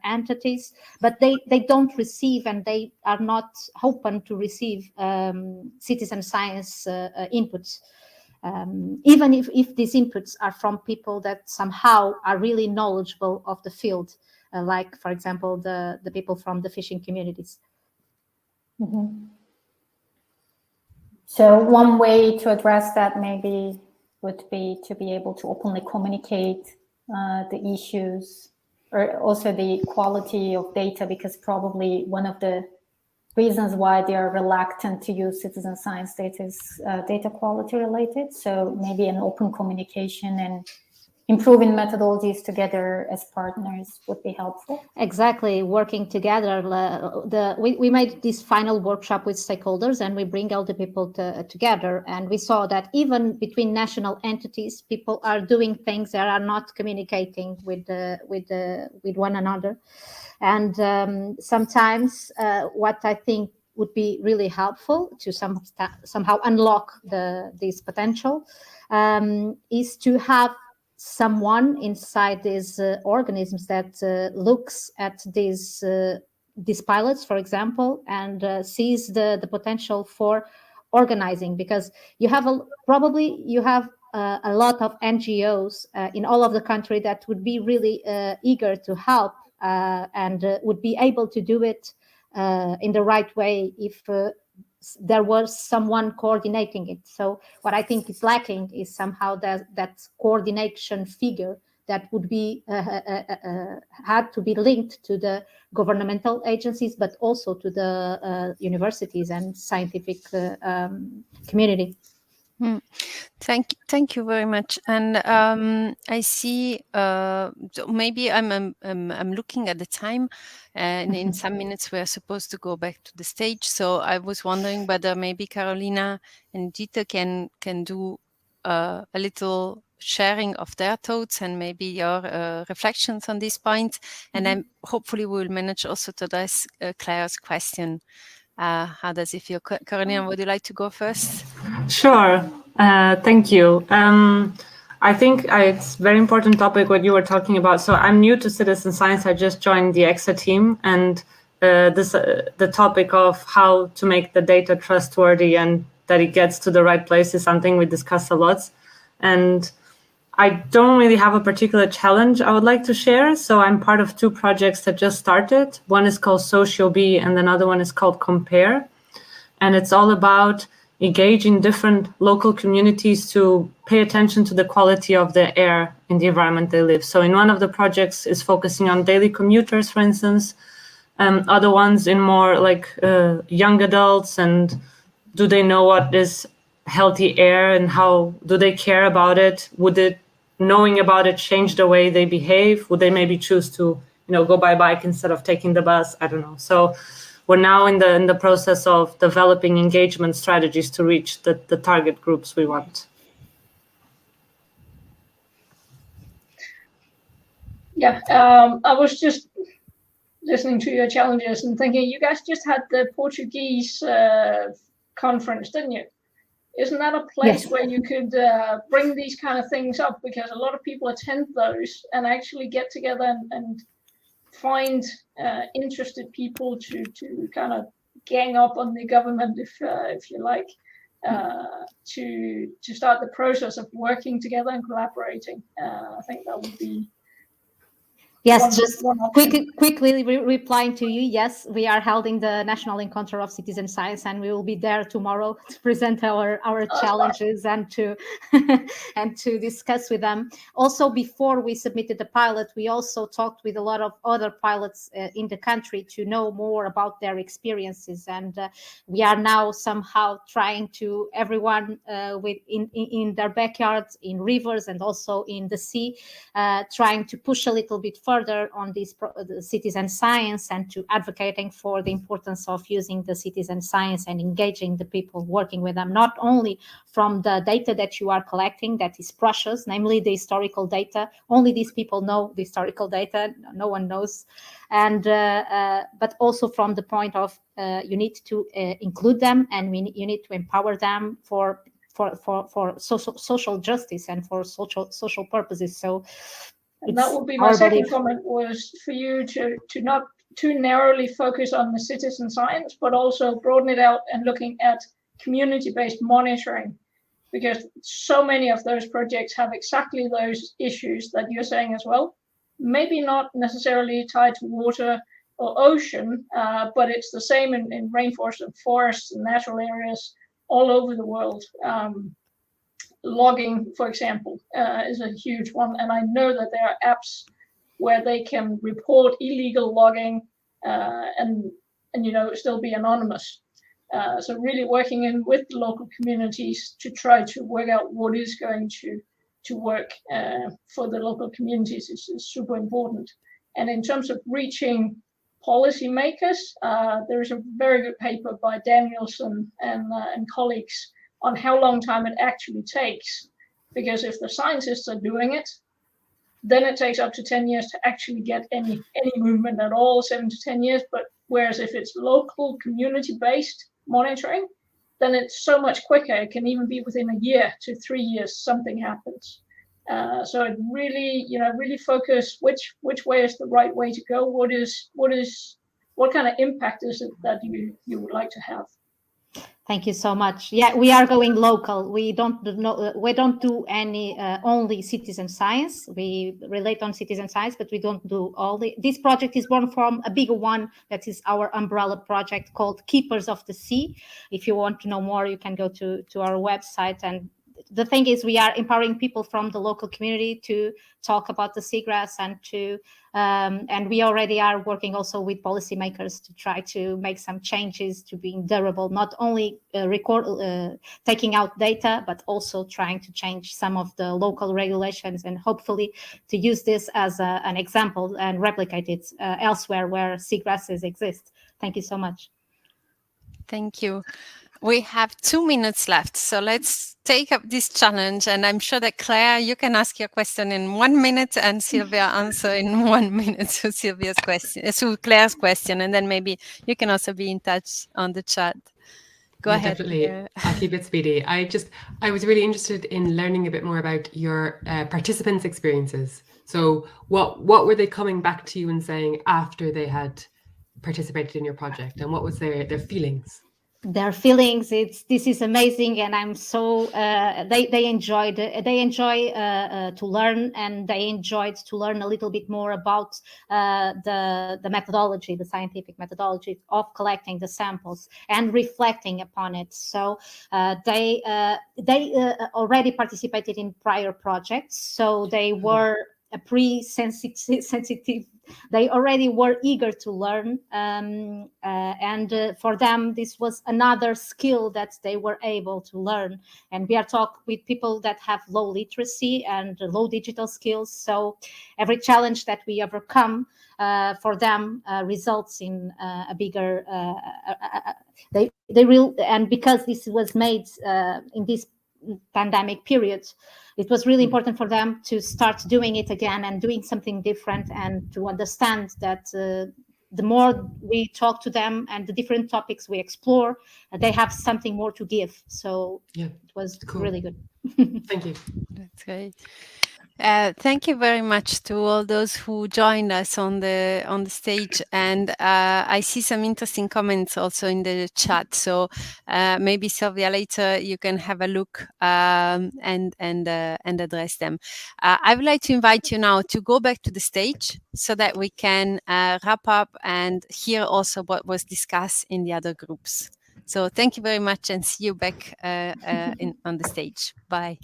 entities, but they don't receive and they are not open to receive citizen science inputs. Even if these inputs are from people that somehow are really knowledgeable of the field, like, for example, the people from the fishing communities. Mm-hmm. So one way to address that maybe would be to be able to openly communicate the issues or also the quality of data, because probably one of the reasons why they are reluctant to use citizen science data is data quality related. So maybe an open communication and improving methodologies together as partners would be helpful. Exactly, working together. We made this final workshop with stakeholders and we bring all the people together, and we saw that even between national entities, people are doing things that are not communicating with one another. And sometimes what I think would be really helpful to somehow unlock this potential is to have someone inside these organisms that looks at these pilots, for example, and sees the potential for organizing, because you have a lot of NGOs in all of the country that would be really eager to help and would be able to do it in the right way if there was someone coordinating it. So what I think is lacking is somehow that coordination figure that would be had to be linked to the governmental agencies, but also to the universities and scientific community. Thank you very much. And I see. Maybe I'm looking at the time, and in some minutes we are supposed to go back to the stage. So I was wondering whether maybe Carolina and Dieter can do a little sharing of their thoughts and maybe your reflections on this point. And then hopefully we will manage also to address Claire's question. How does it feel? Carolina, would you like to go first? Sure. Thank you. I think it's a very important topic what you were talking about. So I'm new to citizen science. I just joined the IIASA team, and the topic of how to make the data trustworthy and that it gets to the right place is something we discuss a lot. And I don't really have a particular challenge I would like to share. So I'm part of 2 projects that just started. One is called SocioBee and another one is called Compare. And it's all about engaging different local communities to pay attention to the quality of the air in the environment they live. So in one of the projects is focusing on daily commuters, for instance, other ones in more like young adults, and do they know what is healthy air and how do they care about it? Would it, knowing about it, change the way they behave? Would they maybe choose to, go by bike instead of taking the bus? I don't know. So we're now in the process of developing engagement strategies to reach the target groups we want. Yeah, I was just listening to your challenges and thinking, you guys just had the Portuguese conference, didn't you? Isn't that a place Yes. where you could bring these kind of things up? Because a lot of people attend those and actually get together and find interested people to kind of gang up on the government, if you like, to start the process of working together and collaborating. I think that would be. Yes, just quickly replying to you. Yes, we are holding the National Encounter of Citizen Science, and we will be there tomorrow to present our challenges and to and to discuss with them. Also, before we submitted the pilot, we also talked with a lot of other pilots in the country to know more about their experiences, and we are now somehow trying to everyone in their backyards, in rivers, and also in the sea, trying to push a little bit further on this the citizen science and to advocating for the importance of using the citizen science and engaging the people working with them, not only from the data that you are collecting that is precious, namely the historical data. Only these people know the historical data, no one knows, and but also from the point of you need to include them, and you need to empower them for social justice and for social purposes. So. And that would be my second comment, was for you to not too narrowly focus on the citizen science, but also broaden it out and looking at community-based monitoring, because so many of those projects have exactly those issues that you're saying as well. Maybe not necessarily tied to water or ocean, but it's the same in rainforests and forests and natural areas all over the world. Logging, for example, is a huge one, and I know that there are apps where they can report illegal logging and still be anonymous. So really working in with the local communities to try to work out what is going to work for the local communities is super important. And in terms of reaching policymakers, there is a very good paper by Danielson and colleagues on how long time it actually takes, because if the scientists are doing it, then it takes up to 10 years to actually get any movement at all, 7 to 10 years. But whereas if it's local community-based monitoring, then it's so much quicker. It can even be within a year to 3 years something happens. So it really, really focus which way is the right way to go. What kind of impact is it that you would like to have? Thank you so much. Yeah, we are going local. We don't do any only citizen science. We relate on citizen science, but we don't do all this project is born from a bigger one that is our umbrella project called Keepers of the Sea. If you want to know more, you can go to our website. And the thing is, we are empowering people from the local community to talk about the seagrass and we already are working also with policymakers to try to make some changes to being durable, not only taking out data, but also trying to change some of the local regulations and hopefully to use this as an example and replicate it elsewhere where seagrasses exist. Thank you so much. Thank you. We have 2 minutes left, so let's take up this challenge. And I'm sure that Claire, you can ask your question in 1 minute, and Silvia answer in 1 minute to Silvia's question, to Claire's question, and then maybe you can also be in touch on the chat. Go ahead. Definitely, I'll keep it speedy. I was really interested in learning a bit more about your participants' experiences. So, what were they coming back to you and saying after they had participated in your project, and what was their feelings? their feelings. This is amazing, and I'm so they enjoy to learn, and they enjoyed to learn a little bit more about the methodology, the scientific methodology of collecting the samples and reflecting upon it. So they already participated in prior projects, so they were a sensitive. They already were eager to learn, and for them this was another skill that they were able to learn. And we are talking with people that have low literacy and low digital skills, so every challenge that we overcome for them results in a bigger and because this was made in this pandemic period, it was really important for them to start doing it again and doing something different, and to understand that the more we talk to them and the different topics we explore, they have something more to give. So yeah, it was cool. really good. Thank you. That's great. Thank you very much to all those who joined us on the stage, and I see some interesting comments also in the chat. So maybe Silvia, later you can have a look and address them. I would like to invite you now to go back to the stage so that we can wrap up and hear also what was discussed in the other groups. So thank you very much, and see you back on the stage. Bye.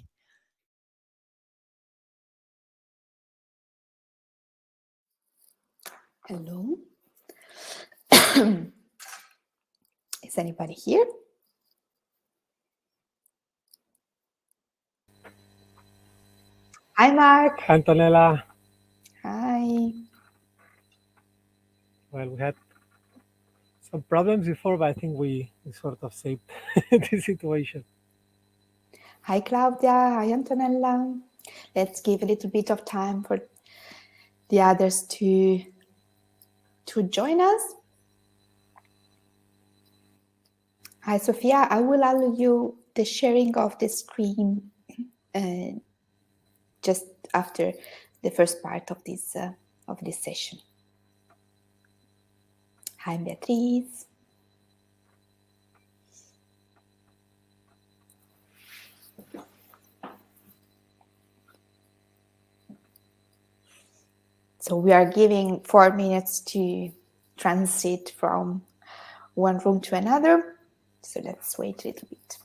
Hello. Is anybody here? Hi, Marc. Antonella. Hi. Well, we had some problems before, but I think we sort of saved the situation. Hi, Claudia. Hi, Antonella. Let's give a little bit of time for the others to join us. Hi, Sophia. I will allow you the sharing of the screen just after the first part of this session. Hi, Beatriz. So we are giving 4 minutes to transit from one room to another. So let's wait a little bit.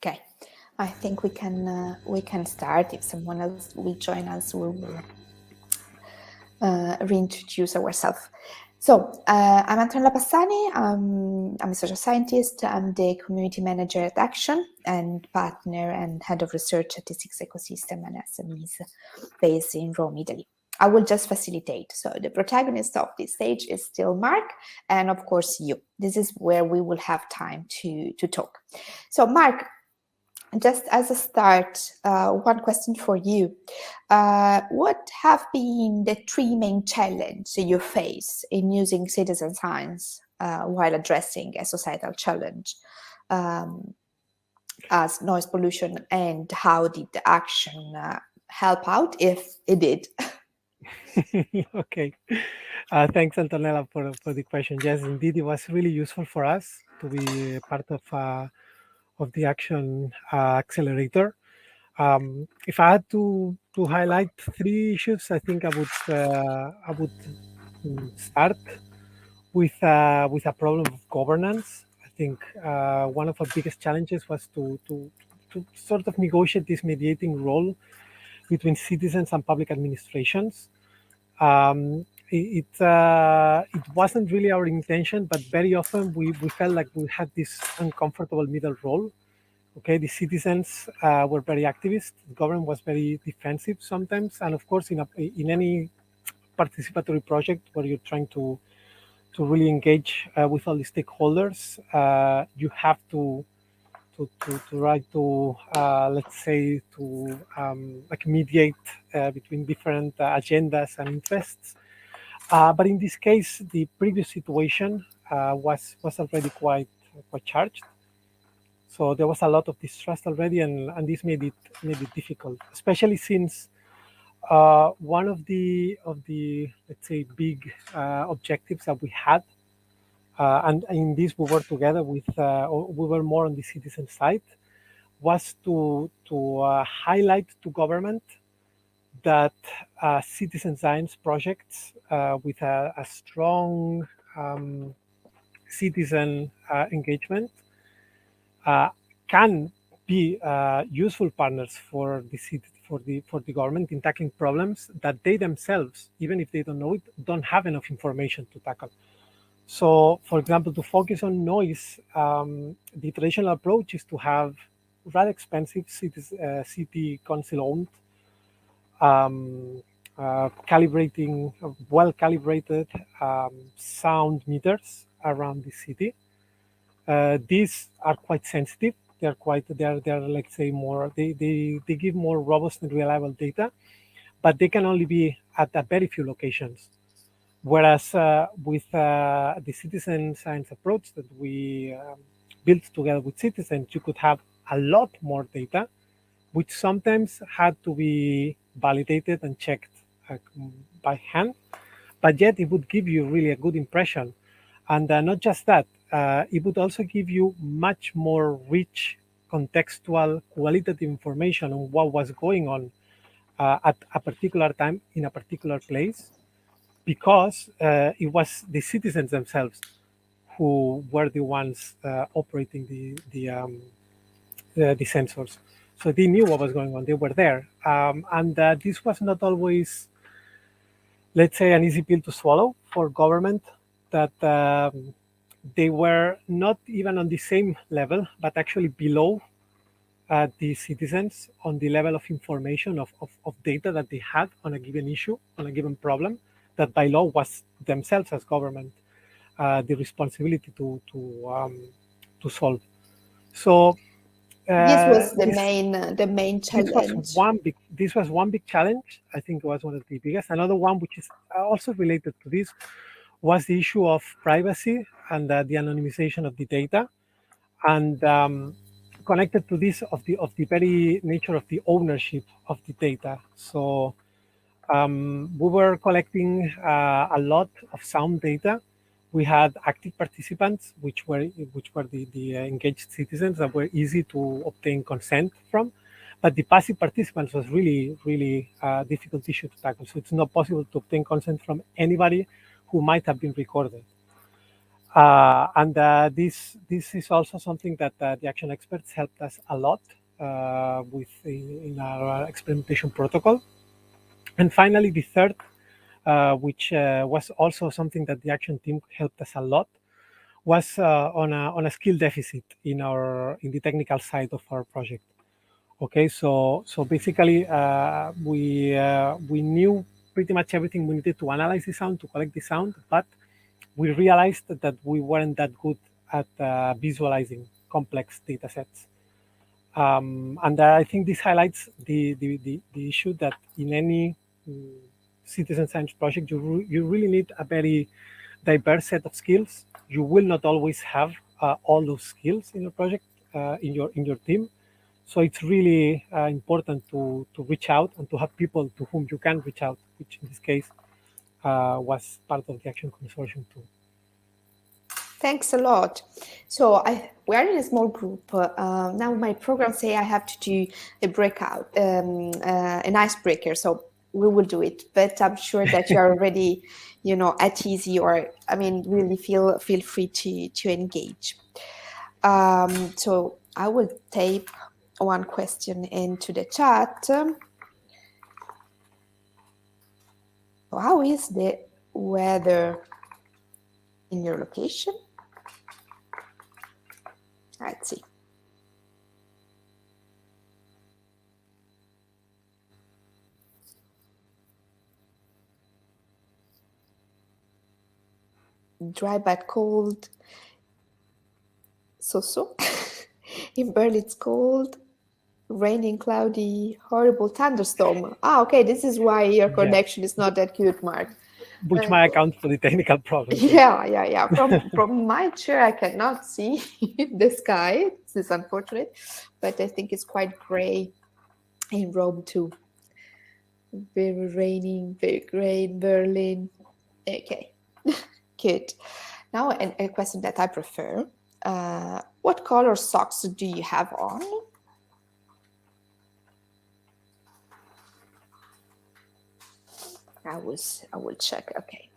Okay, I think we can start. If someone else will join us, we will reintroduce ourselves. So I'm Antonella Passani. I'm a social scientist. I'm the community manager at Action and partner and head of research at the Six Ecosystem and SMEs based in Rome, Italy. I will just facilitate. So the protagonist of this stage is still Marc, and of course you. This is where we will have time to talk. So Marc, just as a start, one question for you. What have been the 3 main challenges you face in using citizen science while addressing a societal challenge as noise pollution, and how did the Action help out, if it did? Okay. Thanks, Antonella, for the question. Yes, indeed, it was really useful for us to be part of the Action Accelerator. If I had to highlight 3 issues, I think I would start with a problem of governance. I think one of our biggest challenges was to sort of negotiate this mediating role between citizens and public administrations. It wasn't really our intention, but very often we felt like we had this uncomfortable middle role. Okay, the citizens were very activist. The government was very defensive sometimes, and of course, in any participatory project where you're trying to really engage with all the stakeholders, you have to try to let's say to like mediate between different agendas and interests. But in this case, the previous situation was already quite charged. So there was a lot of distrust already, and this made it difficult, especially since one of the let's say big objectives that we had, and in this we were together with we were more on the citizen side, was to highlight to government that citizen science projects with a strong citizen engagement can be useful partners for the government in tackling problems that they themselves, even if they don't know it, don't have enough information to tackle. So, for example, to focus on noise, the traditional approach is to have rather expensive city council-owned, well-calibrated sound meters around the city. These are quite sensitive. They're let's say more. They give more robust and reliable data, but they can only be at a very few locations. Whereas with the citizen science approach that we built together with citizens, you could have a lot more data, which sometimes had to be validated and checked by hand, but yet it would give you really a good impression. And not just that, it would also give you much more rich, contextual, qualitative information on what was going on at a particular time in a particular place, because it was the citizens themselves who were the ones operating the sensors. So they knew what was going on. They were there. And this was not always, let's say, an easy pill to swallow for government, that they were not even on the same level, but actually below the citizens on the level of information, of data that they had on a given issue, on a given problem, that by law was themselves as government the responsibility to solve. So this was the main challenge. This was one big challenge. I think it was one of the biggest. Another one, which is also related to this, was the issue of privacy and the anonymization of the data, and connected to this of the very nature of the ownership of the data. So we were collecting a lot of sound data. We had active participants, which were the engaged citizens that were easy to obtain consent from. But the passive participants was really, really a difficult issue to tackle. So it's not possible to obtain consent from anybody who might have been recorded. And this is also something that the action experts helped us a lot with in our experimentation protocol. And finally, the third, which was also something that the action team helped us a lot, was on a skill deficit in the technical side of our project. Okay, so basically we knew pretty much everything we needed to analyze the sound, to collect the sound, but we realized that we weren't that good at visualizing complex data sets. And I think this highlights the issue that in any citizen science project, you really need a very diverse set of skills. You will not always have all those skills in your project, in your team. So it's really important to reach out and to have people to whom you can reach out, which in this case was part of the Action Consortium too. Thanks a lot. So we are in a small group. Now my program say I have to do a breakout, an icebreaker. So we will do it, but I'm sure that you are already, at easy, or really feel free to engage. So I will type one question into the chat. How is the weather in your location? Let's see. Dry but cold. So. In Berlin it's cold, raining, cloudy, horrible thunderstorm. Okay, this is why your connection is not that good, Marc. Which might account for the technical problem. Yeah. From my chair, I cannot see the sky. This is unfortunate, but I think it's quite gray in Rome too. Very raining, very gray in Berlin. Okay, good. Now a question that I prefer. What color socks do you have on? I will check. Okay.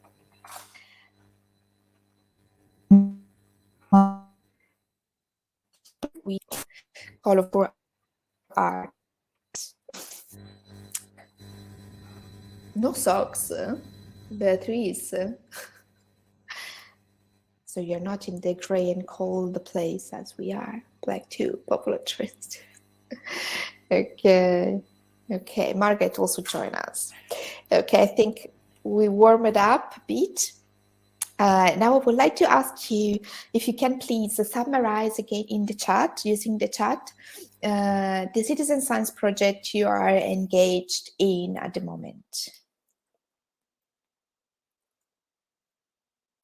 We color for art. No socks, Beatrice. So you're not in the gray and cold place as we are. Black too, popular trend. Okay. Margaret also join us. Okay, I think we warm it up a bit. Now I would like to ask you if you can please summarize again in the chat, using the chat, the citizen science project you are engaged in at the moment.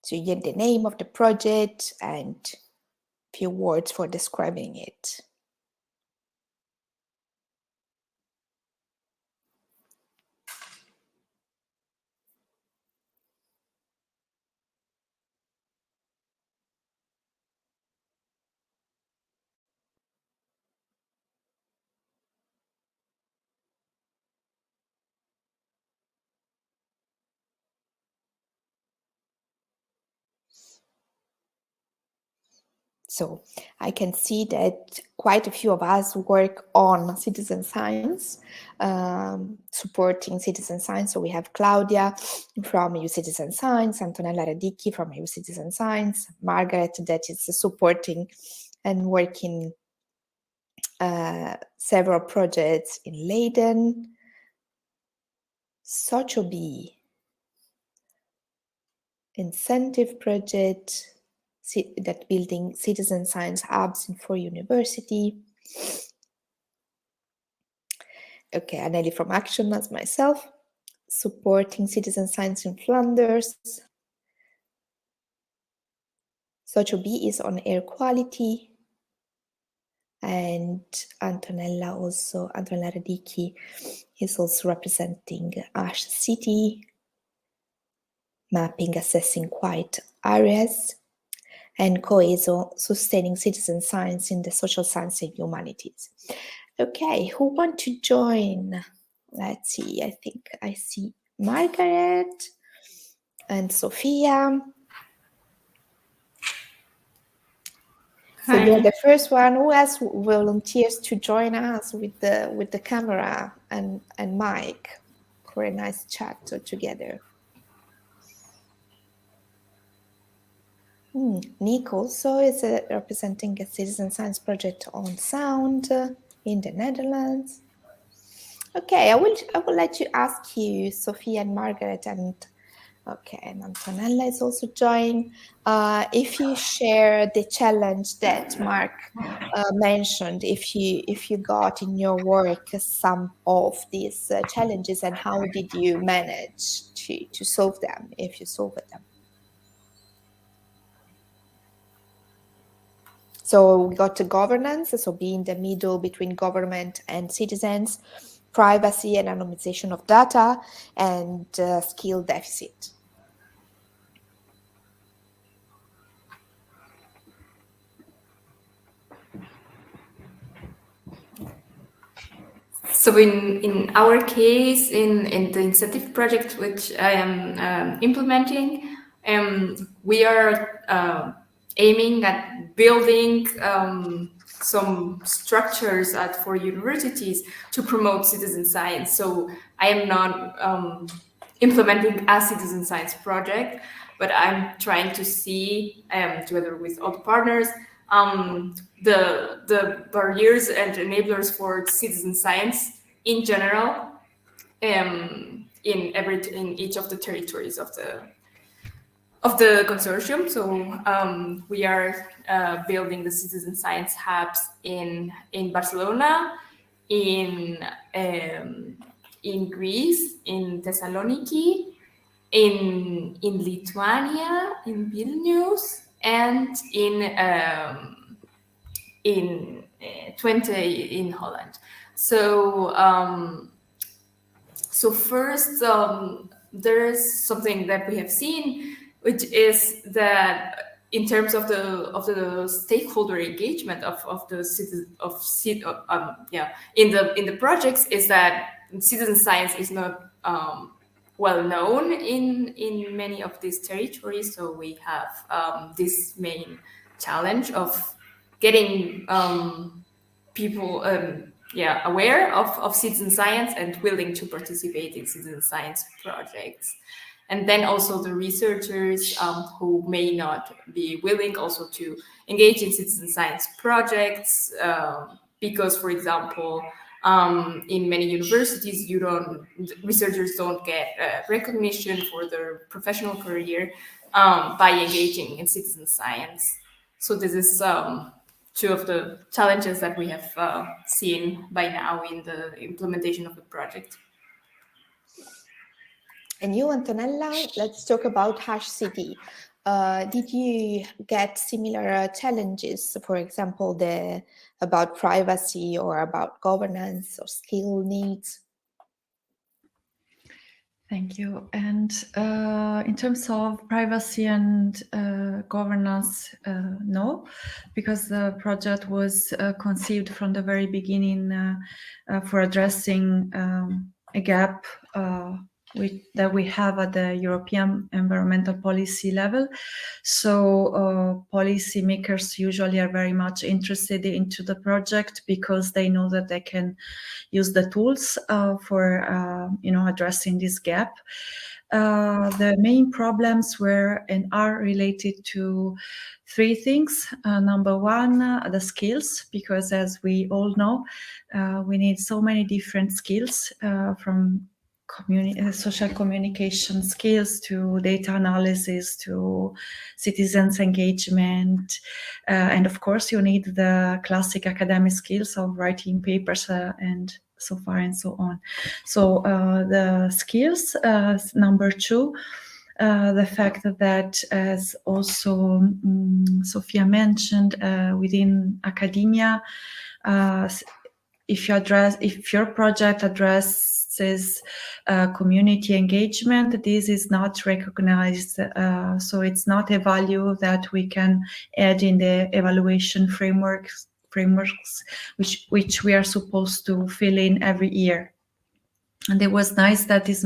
So you get the name of the project and a few words for describing it. So I can see that quite a few of us work on citizen science, supporting citizen science. So we have Claudia from EU Citizen Science, Antonella Radicchi from EU Citizen Science, Margaret that is supporting and working several projects in Leiden, Sochobi, incentive project, that building citizen science hubs in 4 university. Okay, Anneli from Action as myself, supporting citizen science in Flanders. Sochobi is on air quality. And Antonella Radicchi is also representing Ash City, mapping, assessing quiet areas. And Coeso, sustaining citizen science in the social science and humanities. Okay, who want to join? Let's see, I think I see Margaret and Sophia. So you're the first one. Who else volunteers to join us with the camera and mic for a nice chat together? Nick also is representing a citizen science project on sound in the Netherlands. Okay, I would like to ask you, Sophia and Margaret, and Antonella is also joining. If you share the challenge that Marc mentioned, if you got in your work some of these challenges, and how did you manage to solve them, if you solved them? So we got to governance, so be in the middle between government and citizens, privacy and anonymization of data, and skill deficit. So in our case, in the incentive project which I am implementing, we are aiming at building some structures for universities to promote citizen science. So I am not implementing a citizen science project, but I'm trying to see, together with other partners, the barriers and enablers for citizen science in general, in each of the territories of the consortium. So we are building the citizen science hubs in Barcelona, in Greece, in Thessaloniki, in Lithuania, in Vilnius, and in Twente in Holland. So so first, there's something that we have seen, which is that in terms of the stakeholder engagement of the citizen in the projects, is that citizen science is not well known in many of these territories. So we have this main challenge of getting people aware of citizen science and willing to participate in citizen science projects. And then also the researchers who may not be willing also to engage in citizen science projects, because, for example, in many universities, researchers don't get recognition for their professional career by engaging in citizen science. So this is two of the challenges that we have seen by now in the implementation of the project. And you, Antonella, let's talk about HashCD. Did you get similar challenges, for example, about privacy or about governance or skill needs? Thank you. And in terms of privacy and governance, no, because the project was conceived from the very beginning for addressing a gap that we have at the European environmental policy level. So policymakers usually are very much interested into the project because they know that they can use the tools for addressing this gap. The main problems were and are related to three things. Number one, the skills, because as we all know, we need so many different skills from social communication skills to data analysis to citizens engagement, and of course you need the classic academic skills of writing papers and so far and so on. So the skills, number two, the fact that, as also Sophia mentioned, within academia, if your project addresses community engagement, this is not recognized. So it's not a value that we can add in the evaluation frameworks which we are supposed to fill in every year. And it was nice that this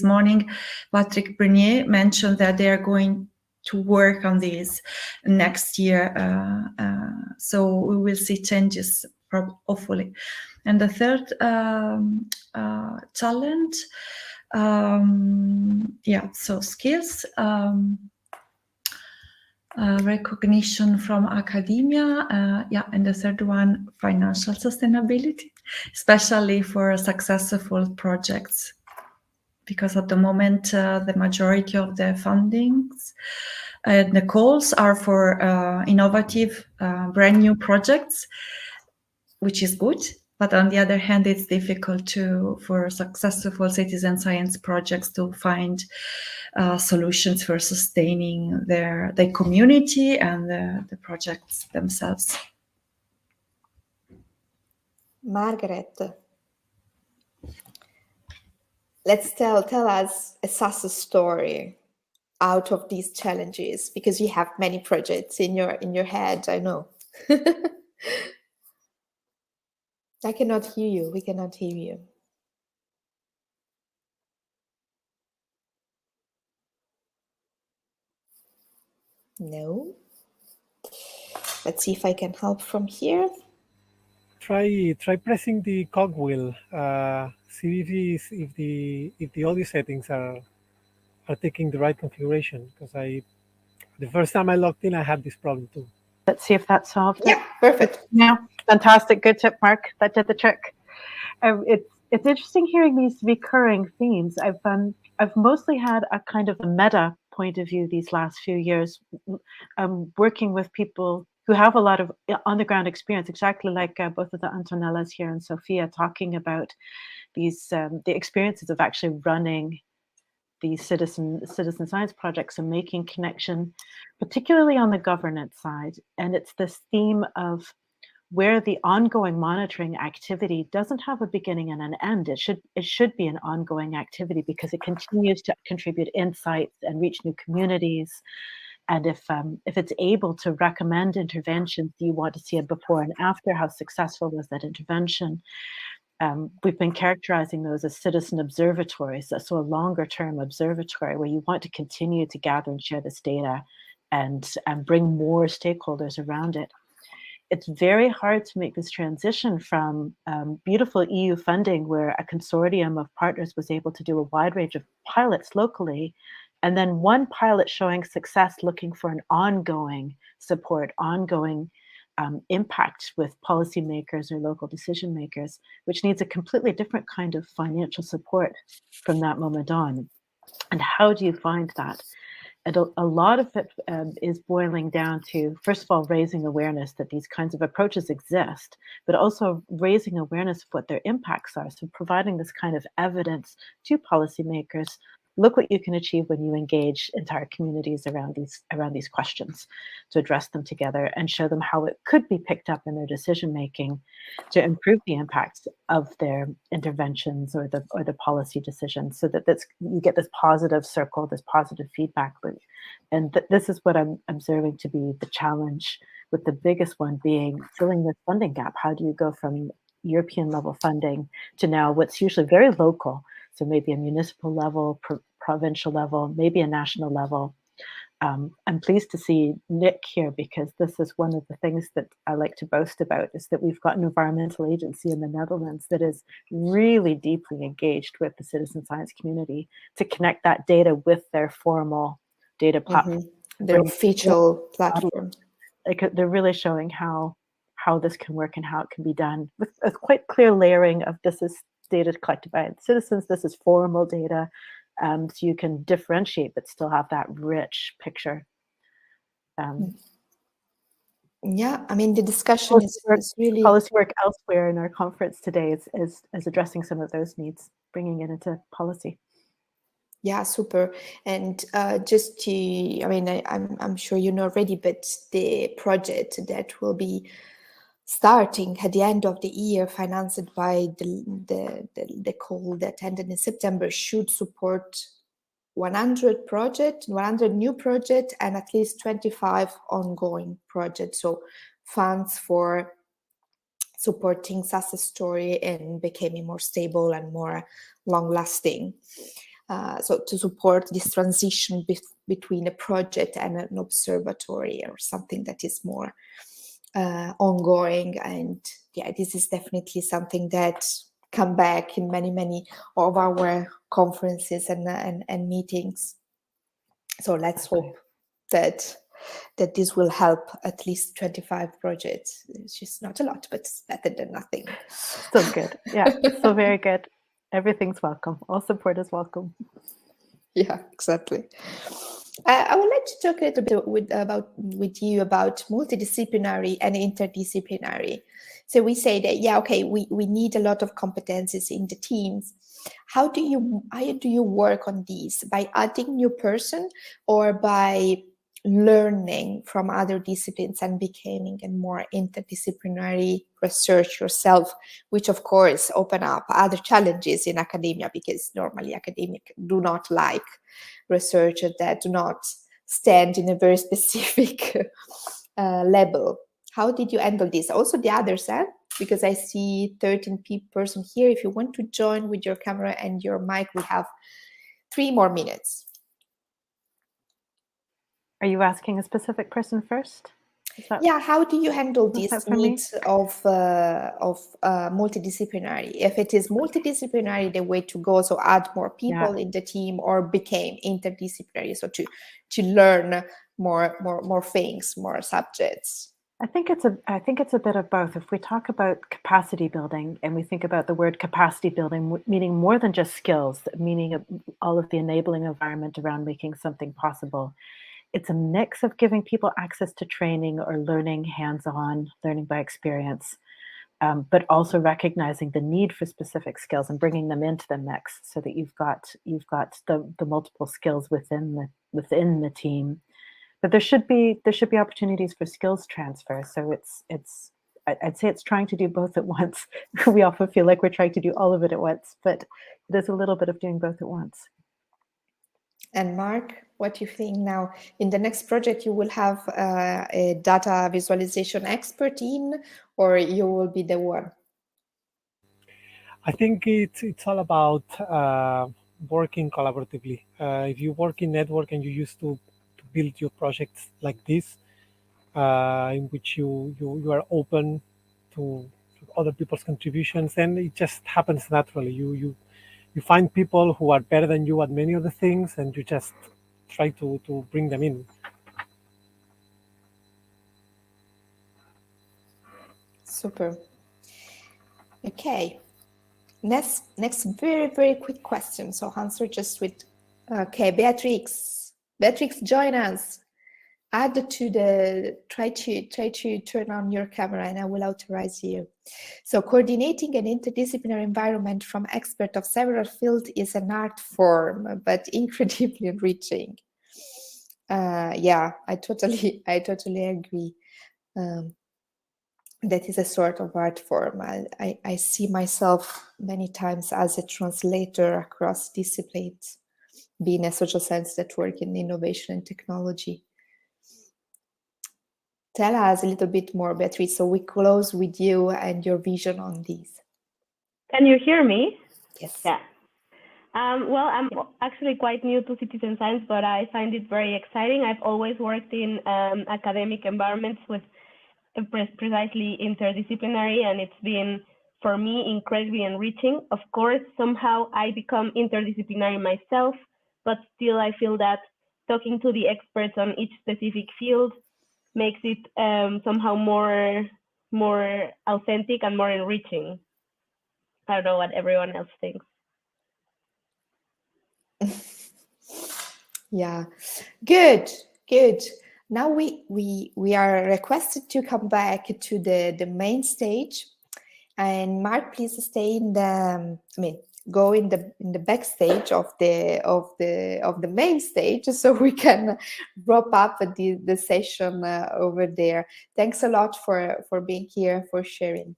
morning Patrick Bernier mentioned that they are going to work on this next year. So we will see changes, hopefully. And the third challenge, so skills, recognition from academia, and the third one, financial sustainability, especially for successful projects, because at the moment the majority of the fundings and the calls are for innovative, brand new projects, which is good. But on the other hand, it's difficult for successful citizen science projects to find solutions for sustaining their community and the projects themselves. Margaret, let's tell us a success story out of these challenges, because you have many projects in your head, I know. I cannot hear you. We cannot hear you. No. Let's see if I can help from here. Try pressing the cogwheel. See if the audio settings are taking the right configuration. Because the first time I logged in, I had this problem too. Let's see if that solved it. Yeah, perfect. Yeah, fantastic. Good tip, Marc. That did the trick. It's interesting hearing these recurring themes. I've mostly had a kind of a meta point of view these last few years, working with people who have a lot of on-the-ground experience, exactly like both of the Antonellas here and Sophia, talking about these the experiences of actually running these citizen science projects and making connection, particularly on the governance side. And it's this theme of where the ongoing monitoring activity doesn't have a beginning and an end. It should be an ongoing activity because it continues to contribute insights and reach new communities. And if it's able to recommend interventions, do you want to see a before and after? How successful was that intervention? We've been characterizing those as citizen observatories, so a longer term observatory where you want to continue to gather and share this data and bring more stakeholders around it. It's very hard to make this transition from beautiful EU funding where a consortium of partners was able to do a wide range of pilots locally, and then one pilot showing success looking for an ongoing support, ongoing impact with policymakers or local decision makers, which needs a completely different kind of financial support from that moment on. And how do you find that? And a lot of it is boiling down to, first of all, raising awareness that these kinds of approaches exist, but also raising awareness of what their impacts are. So providing this kind of evidence to policymakers. Look what you can achieve when you engage entire communities around these questions, to address them together and show them how it could be picked up in their decision making to improve the impacts of their interventions or the policy decisions, so that you get this positive circle, this positive feedback loop. And this is what I'm observing to be the challenge, with the biggest one being filling this funding gap. How do you go from European level funding to now what's usually very local? So maybe a municipal level, provincial level, maybe a national level. I'm pleased to see Nick here because this is one of the things that I like to boast about, is that we've got an environmental agency in the Netherlands that is really deeply engaged with the citizen science community to connect that data with their formal data platform. Their official platform. Like they're really showing how this can work and how it can be done with a quite clear layering of this is data collected by citizens, this is formal data, so you can differentiate but still have that rich picture. Yeah, I mean, the discussion is really... Policy work elsewhere in our conference today is addressing some of those needs, bringing it into policy. Yeah, super. And just to, I mean, I'm sure you know already, but the project that will be starting at the end of the year, financed by the call that ended in September, should support 100 new projects and at least 25 ongoing projects. So funds for supporting success story and becoming more stable and more long-lasting. So to support this transition between a project and an observatory or something that is more ongoing. And yeah, this is definitely something that come back in many of our conferences and meetings. So let's hope that this will help at least 25 projects. It's just not a lot, but it's better than nothing. Still good. Yeah, so very good. Everything's welcome. All support is welcome. Yeah, exactly. I would like to talk a little bit with you about multidisciplinary and interdisciplinary. So we say that, yeah, okay, we need a lot of competencies in the teams. How do you work on these? By adding new person or by learning from other disciplines and becoming a more interdisciplinary research yourself, which of course open up other challenges in academia, because normally academics do not like researchers that do not stand in a very specific level. How did you handle this? Also the others, because I see 13 person here. If you want to join with your camera and your mic, we have 3 more minutes. Are you asking a specific person first? Yeah, how do you handle this need of multidisciplinary? If it is multidisciplinary, the way to go, so add more people in the team, or became interdisciplinary, so to learn more things, more subjects. I think it's a bit of both. If we talk about capacity building and we think about the word capacity building, meaning more than just skills, meaning all of the enabling environment around making something possible. It's a mix of giving people access to training or learning hands-on, learning by experience, but also recognizing the need for specific skills and bringing them into the mix so that you've got the multiple skills within the team. But there should be opportunities for skills transfer. So I'd say it's trying to do both at once. We often feel like we're trying to do all of it at once, but there's a little bit of doing both at once. And Marc, what do you think now? In the next project, you will have a data visualization expert in, or you will be the one? I think it's all about working collaboratively. If you work in network and you used to build your projects like this, in which you are open to other people's contributions, then it just happens naturally. You find people who are better than you at many of the things, and you just try to bring them in. Super. Okay. Next very, very quick question. So answer just with, okay, Beatrix, join us. Add to the, try to turn on your camera and I will authorize you. So coordinating an interdisciplinary environment from experts of several fields is an art form, but incredibly enriching. Yeah, I totally agree. That is a sort of art form. I see myself many times as a translator across disciplines, being a social science network in innovation and technology. Tell us a little bit more, Beatrice, so we close with you and your vision on this. Can you hear me? Yes. Yeah. Well, I'm actually quite new to citizen science, but I find it very exciting. I've always worked in academic environments with precisely interdisciplinary, and it's been, for me, incredibly enriching. Of course, somehow I become interdisciplinary myself, but still I feel that talking to the experts on each specific field makes it somehow more authentic and more enriching. I don't know what everyone else thinks. Yeah, good. Now we are requested to come back to the main stage, and Marc, please stay in the. Go in the backstage of the main stage, so we can wrap up the session over there. Thanks a lot for being here, for sharing.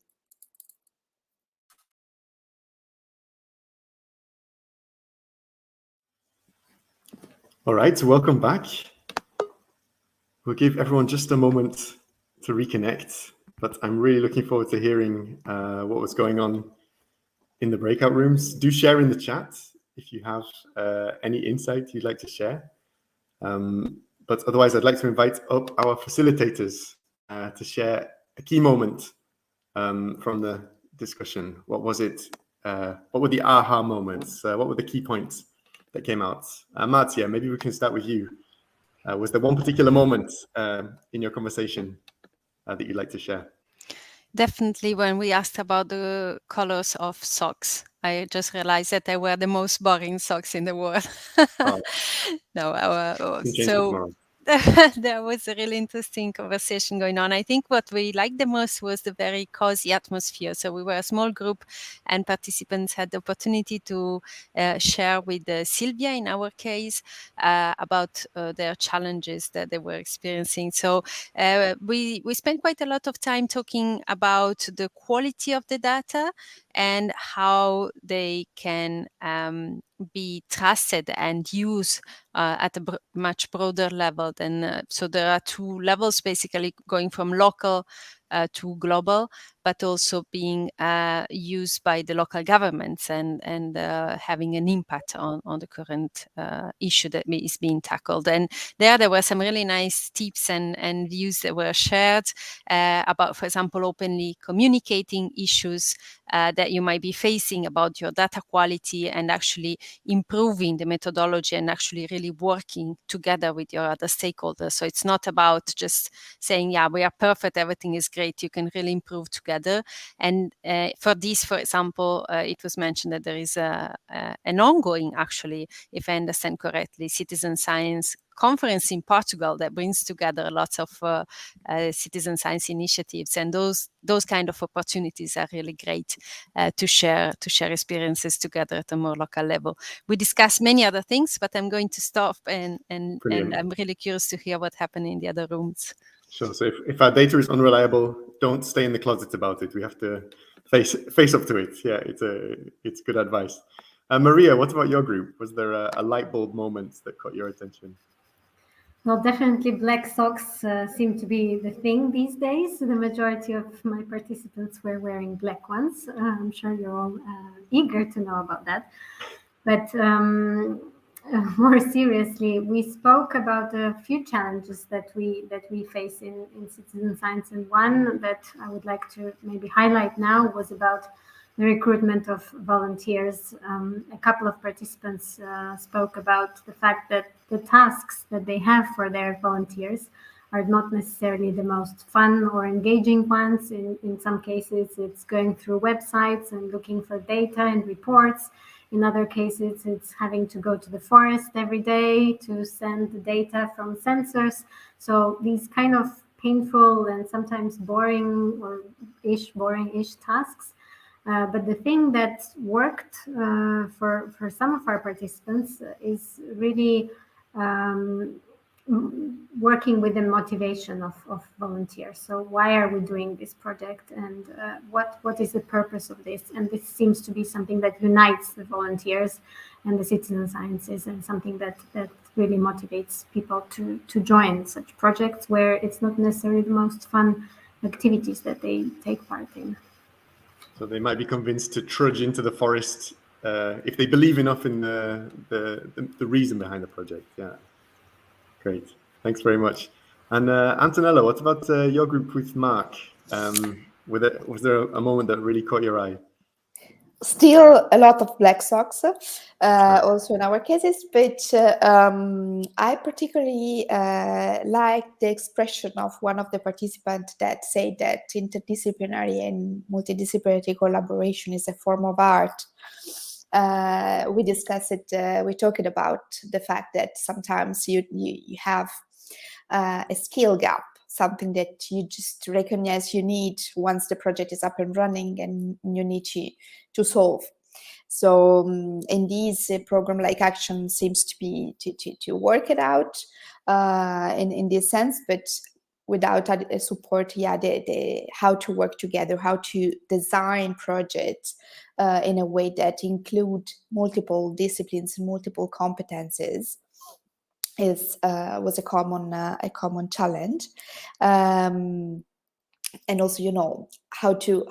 All right, welcome back. We'll give everyone just a moment to reconnect, but I'm really looking forward to hearing what was going on in the breakout rooms. Do share in the chat if you have any insight you'd like to share. But otherwise, I'd like to invite up our facilitators to share a key moment from the discussion. What was it? What were the aha moments? What were the key points that came out? Marzia, maybe we can start with you. Was there one particular moment in your conversation that you'd like to share? Definitely when we asked about the colors of socks. I just realized that they were the most boring socks in the world. Oh. No, so there was a really interesting conversation going on. I think what we liked the most was the very cozy atmosphere. So we were a small group and participants had the opportunity to share with Silvia, in our case, about their challenges that they were experiencing. So we spent quite a lot of time talking about the quality of the data and how they can be trusted and used at a much broader level than so there are two levels basically, going from local to global, but also being used by the local governments and having an impact on the current issue that is being tackled. And there were some really nice tips and views that were shared about, for example, openly communicating issues that you might be facing about your data quality, and actually improving the methodology and actually really working together with your other stakeholders. So it's not about just saying, yeah, we are perfect, everything is great. You can really improve together. And for this, for example, it was mentioned that there is an ongoing, actually, if I understand correctly, citizen science conference in Portugal that brings together lots of citizen science initiatives, and those kind of opportunities are really great to share experiences together at a more local level. We discussed many other things, but I'm going to stop and I'm really curious to hear what happened in the other rooms. Sure. So if our data is unreliable, don't stay in the closet about it. We have to face up to it. Yeah, it's good advice. Maria, what about your group? Was there a light bulb moment that caught your attention? Well, definitely black socks seem to be the thing these days. The majority of my participants were wearing black ones. I'm sure you're all eager to know about that. But more seriously, we spoke about a few challenges that we face in citizen science, and one that I would like to maybe highlight now was about the recruitment of volunteers. A couple of participants spoke about the fact that the tasks that they have for their volunteers are not necessarily the most fun or engaging ones. In some cases, it's going through websites and looking for data and reports. In other cases, it's having to go to the forest every day to send the data from sensors. So these kind of painful and sometimes boring-ish tasks. But the thing that worked for some of our participants is really working with the motivation of volunteers. So why are we doing this project, and what is the purpose of this? And this seems to be something that unites the volunteers and the citizen sciences, and something that really motivates people to join such projects where it's not necessarily the most fun activities that they take part in. So they might be convinced to trudge into the forest if they believe enough in the reason behind the project. Yeah, great. Thanks very much. And Antonella, what about your group with Marc? Was there a moment that really caught your eye? Still a lot of black socks, also in our cases, but I particularly like the expression of one of the participants that say that interdisciplinary and multidisciplinary collaboration is a form of art. We discussed it, we talked about the fact that sometimes you have a skill gap, something that you just recognize you need once the project is up and running, and you need to solve. So in these program-like action seems to be to work it out in this sense, but without a support, the how to work together, how to design projects in a way that include multiple disciplines, multiple competences, was a common challenge. And also, how to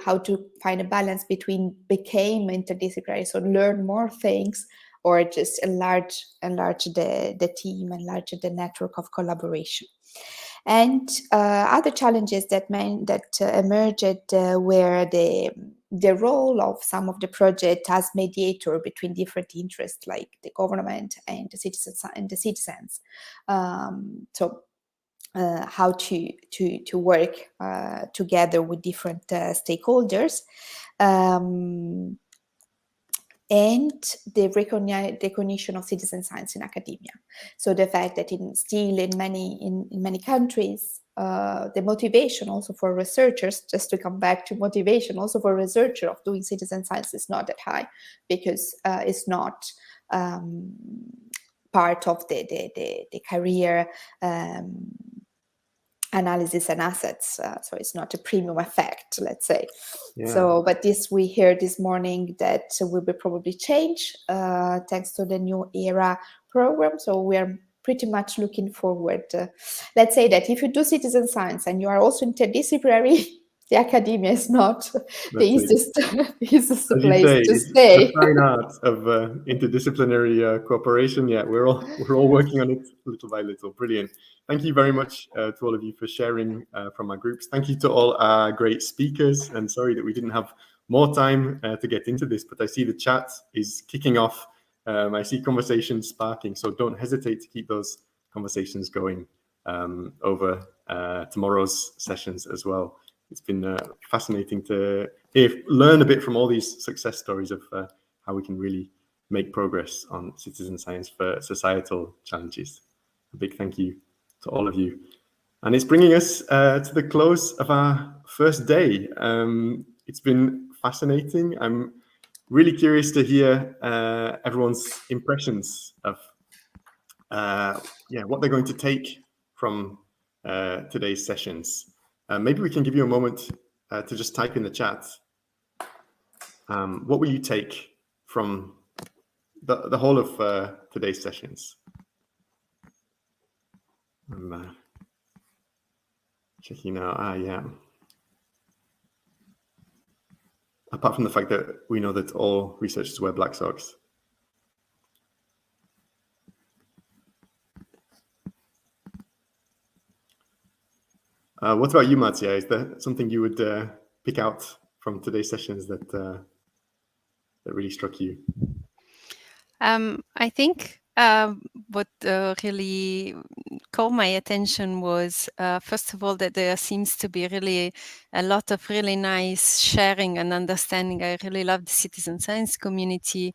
find a balance between became interdisciplinary, so learn more things, or just enlarge the team, enlarge the network of collaboration. And other challenges that emerged were the role of some of the project as mediator between different interests, like the government and the citizens. So how to work together with different stakeholders, and the recognition of citizen science in academia. So the fact that in many countries, the motivation also for researchers, just to come back to motivation, also for researcher of doing citizen science is not that high, because it's not part of the career analysis and assets. So it's not a premium effect, let's say. Yeah. So, but this we heard this morning that will be probably change thanks to the new ERA program. So we are pretty much looking forward. Let's say that if you do citizen science and you are also interdisciplinary, the academia is not the easiest place to stay. The fine art of interdisciplinary cooperation. Yeah, we're all working on it little by little. Brilliant. Thank you very much to all of you for sharing from our groups. Thank you to all our great speakers. And sorry that we didn't have more time to get into this, but I see the chat is kicking off. I see conversations sparking, so don't hesitate to keep those conversations going over tomorrow's sessions as well. It's been fascinating to learn a bit from all these success stories of how we can really make progress on citizen science for societal challenges. A big thank you to all of you. And it's bringing us to the close of our first day. It's been fascinating. I'm really curious to hear everyone's impressions of what they're going to take from today's sessions. Maybe we can give you a moment to just type in the chat. What will you take from the whole of today's sessions? I'm checking now. Yeah. Apart from the fact that we know that all researchers wear black socks. What about you, Marzia? Is there something you would pick out from today's sessions that that really struck you? I think what really caught my attention was, first of all, that there seems to be really a lot of really nice sharing and understanding. I really love the citizen science community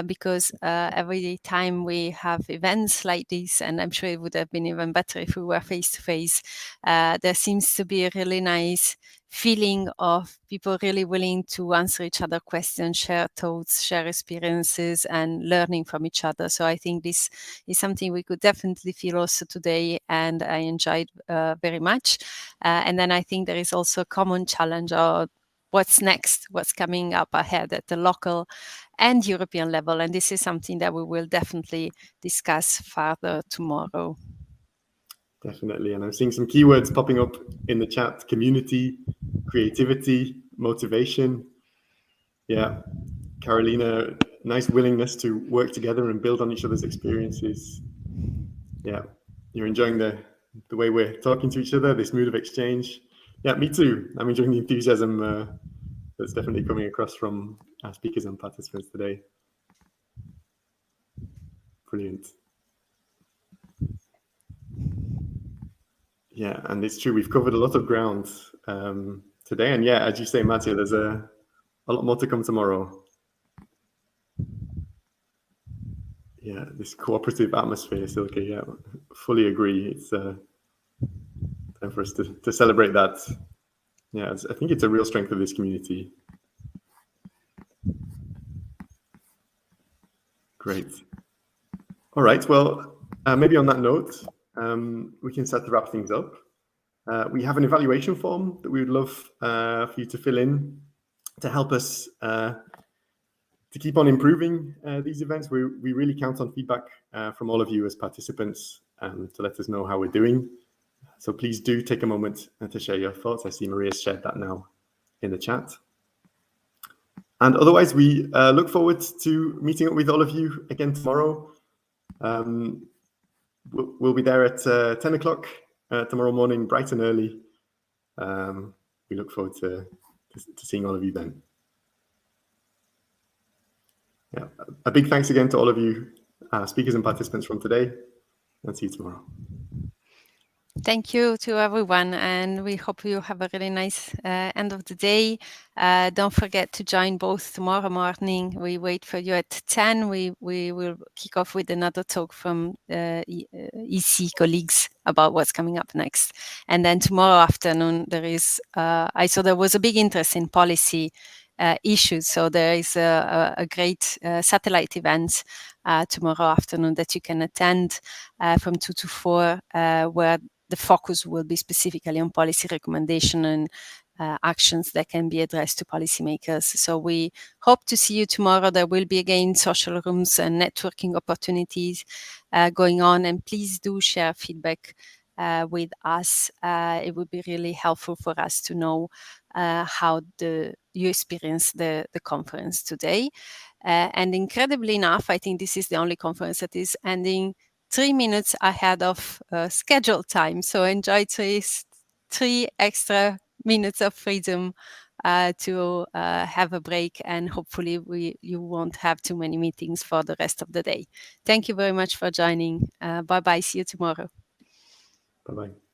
because every time we have events like this, and I'm sure it would have been even better if we were face to face, there seems to be a really nice feeling of people really willing to answer each other questions, share thoughts, share experiences, and learning from each other. So I think this is something we could definitely feel also today, and I enjoyed very much. And then I think there is also a common challenge of what's next, what's coming up ahead at the local and European level. And this is something that we will definitely discuss further tomorrow. Definitely. And I'm seeing some keywords popping up in the chat: community, creativity, motivation. Yeah. Carolina, nice willingness to work together and build on each other's experiences. Yeah. You're enjoying the way we're talking to each other, this mood of exchange. Yeah, me too. I'm enjoying the enthusiasm that's definitely coming across from our speakers and participants today. Brilliant. Yeah, and it's true, we've covered a lot of ground today. And yeah, as you say, Marzia, there's a lot more to come tomorrow. Yeah, this cooperative atmosphere, Silke, yeah, fully agree. It's time for us to celebrate that. Yeah, I think it's a real strength of this community. Great. All right, well, maybe on that note, we can start to wrap things up. We have an evaluation form that we would love for you to fill in to help us to keep on improving these events. We really count on feedback from all of you as participants to let us know how we're doing. So please do take a moment to share your thoughts. I see Maria's shared that now in the chat. And otherwise, we look forward to meeting up with all of you again tomorrow. We'll be there at 10 o'clock tomorrow morning, bright and early. We look forward to seeing all of you then. Yeah, a big thanks again to all of you speakers and participants from today, and see you tomorrow. Thank you to everyone, and we hope you have a really nice end of the day. Don't forget to join both tomorrow morning. We wait for you at 10. We will kick off with another talk from EC colleagues about what's coming up next. And then tomorrow afternoon, there is, I saw there was a big interest in policy issues. So there is a great satellite event tomorrow afternoon that you can attend from 2 to 4, where the focus will be specifically on policy recommendation and actions that can be addressed to policymakers. So we hope to see you tomorrow. There will be again social rooms and networking opportunities going on, and please do share feedback with us. It would be really helpful for us to know how you experienced the conference today. And incredibly enough, I think this is the only conference that is ending 3 minutes ahead of scheduled time. So enjoy three extra minutes of freedom to have a break, and hopefully you won't have too many meetings for the rest of the day. Thank you very much for joining. Bye-bye. See you tomorrow. Bye-bye.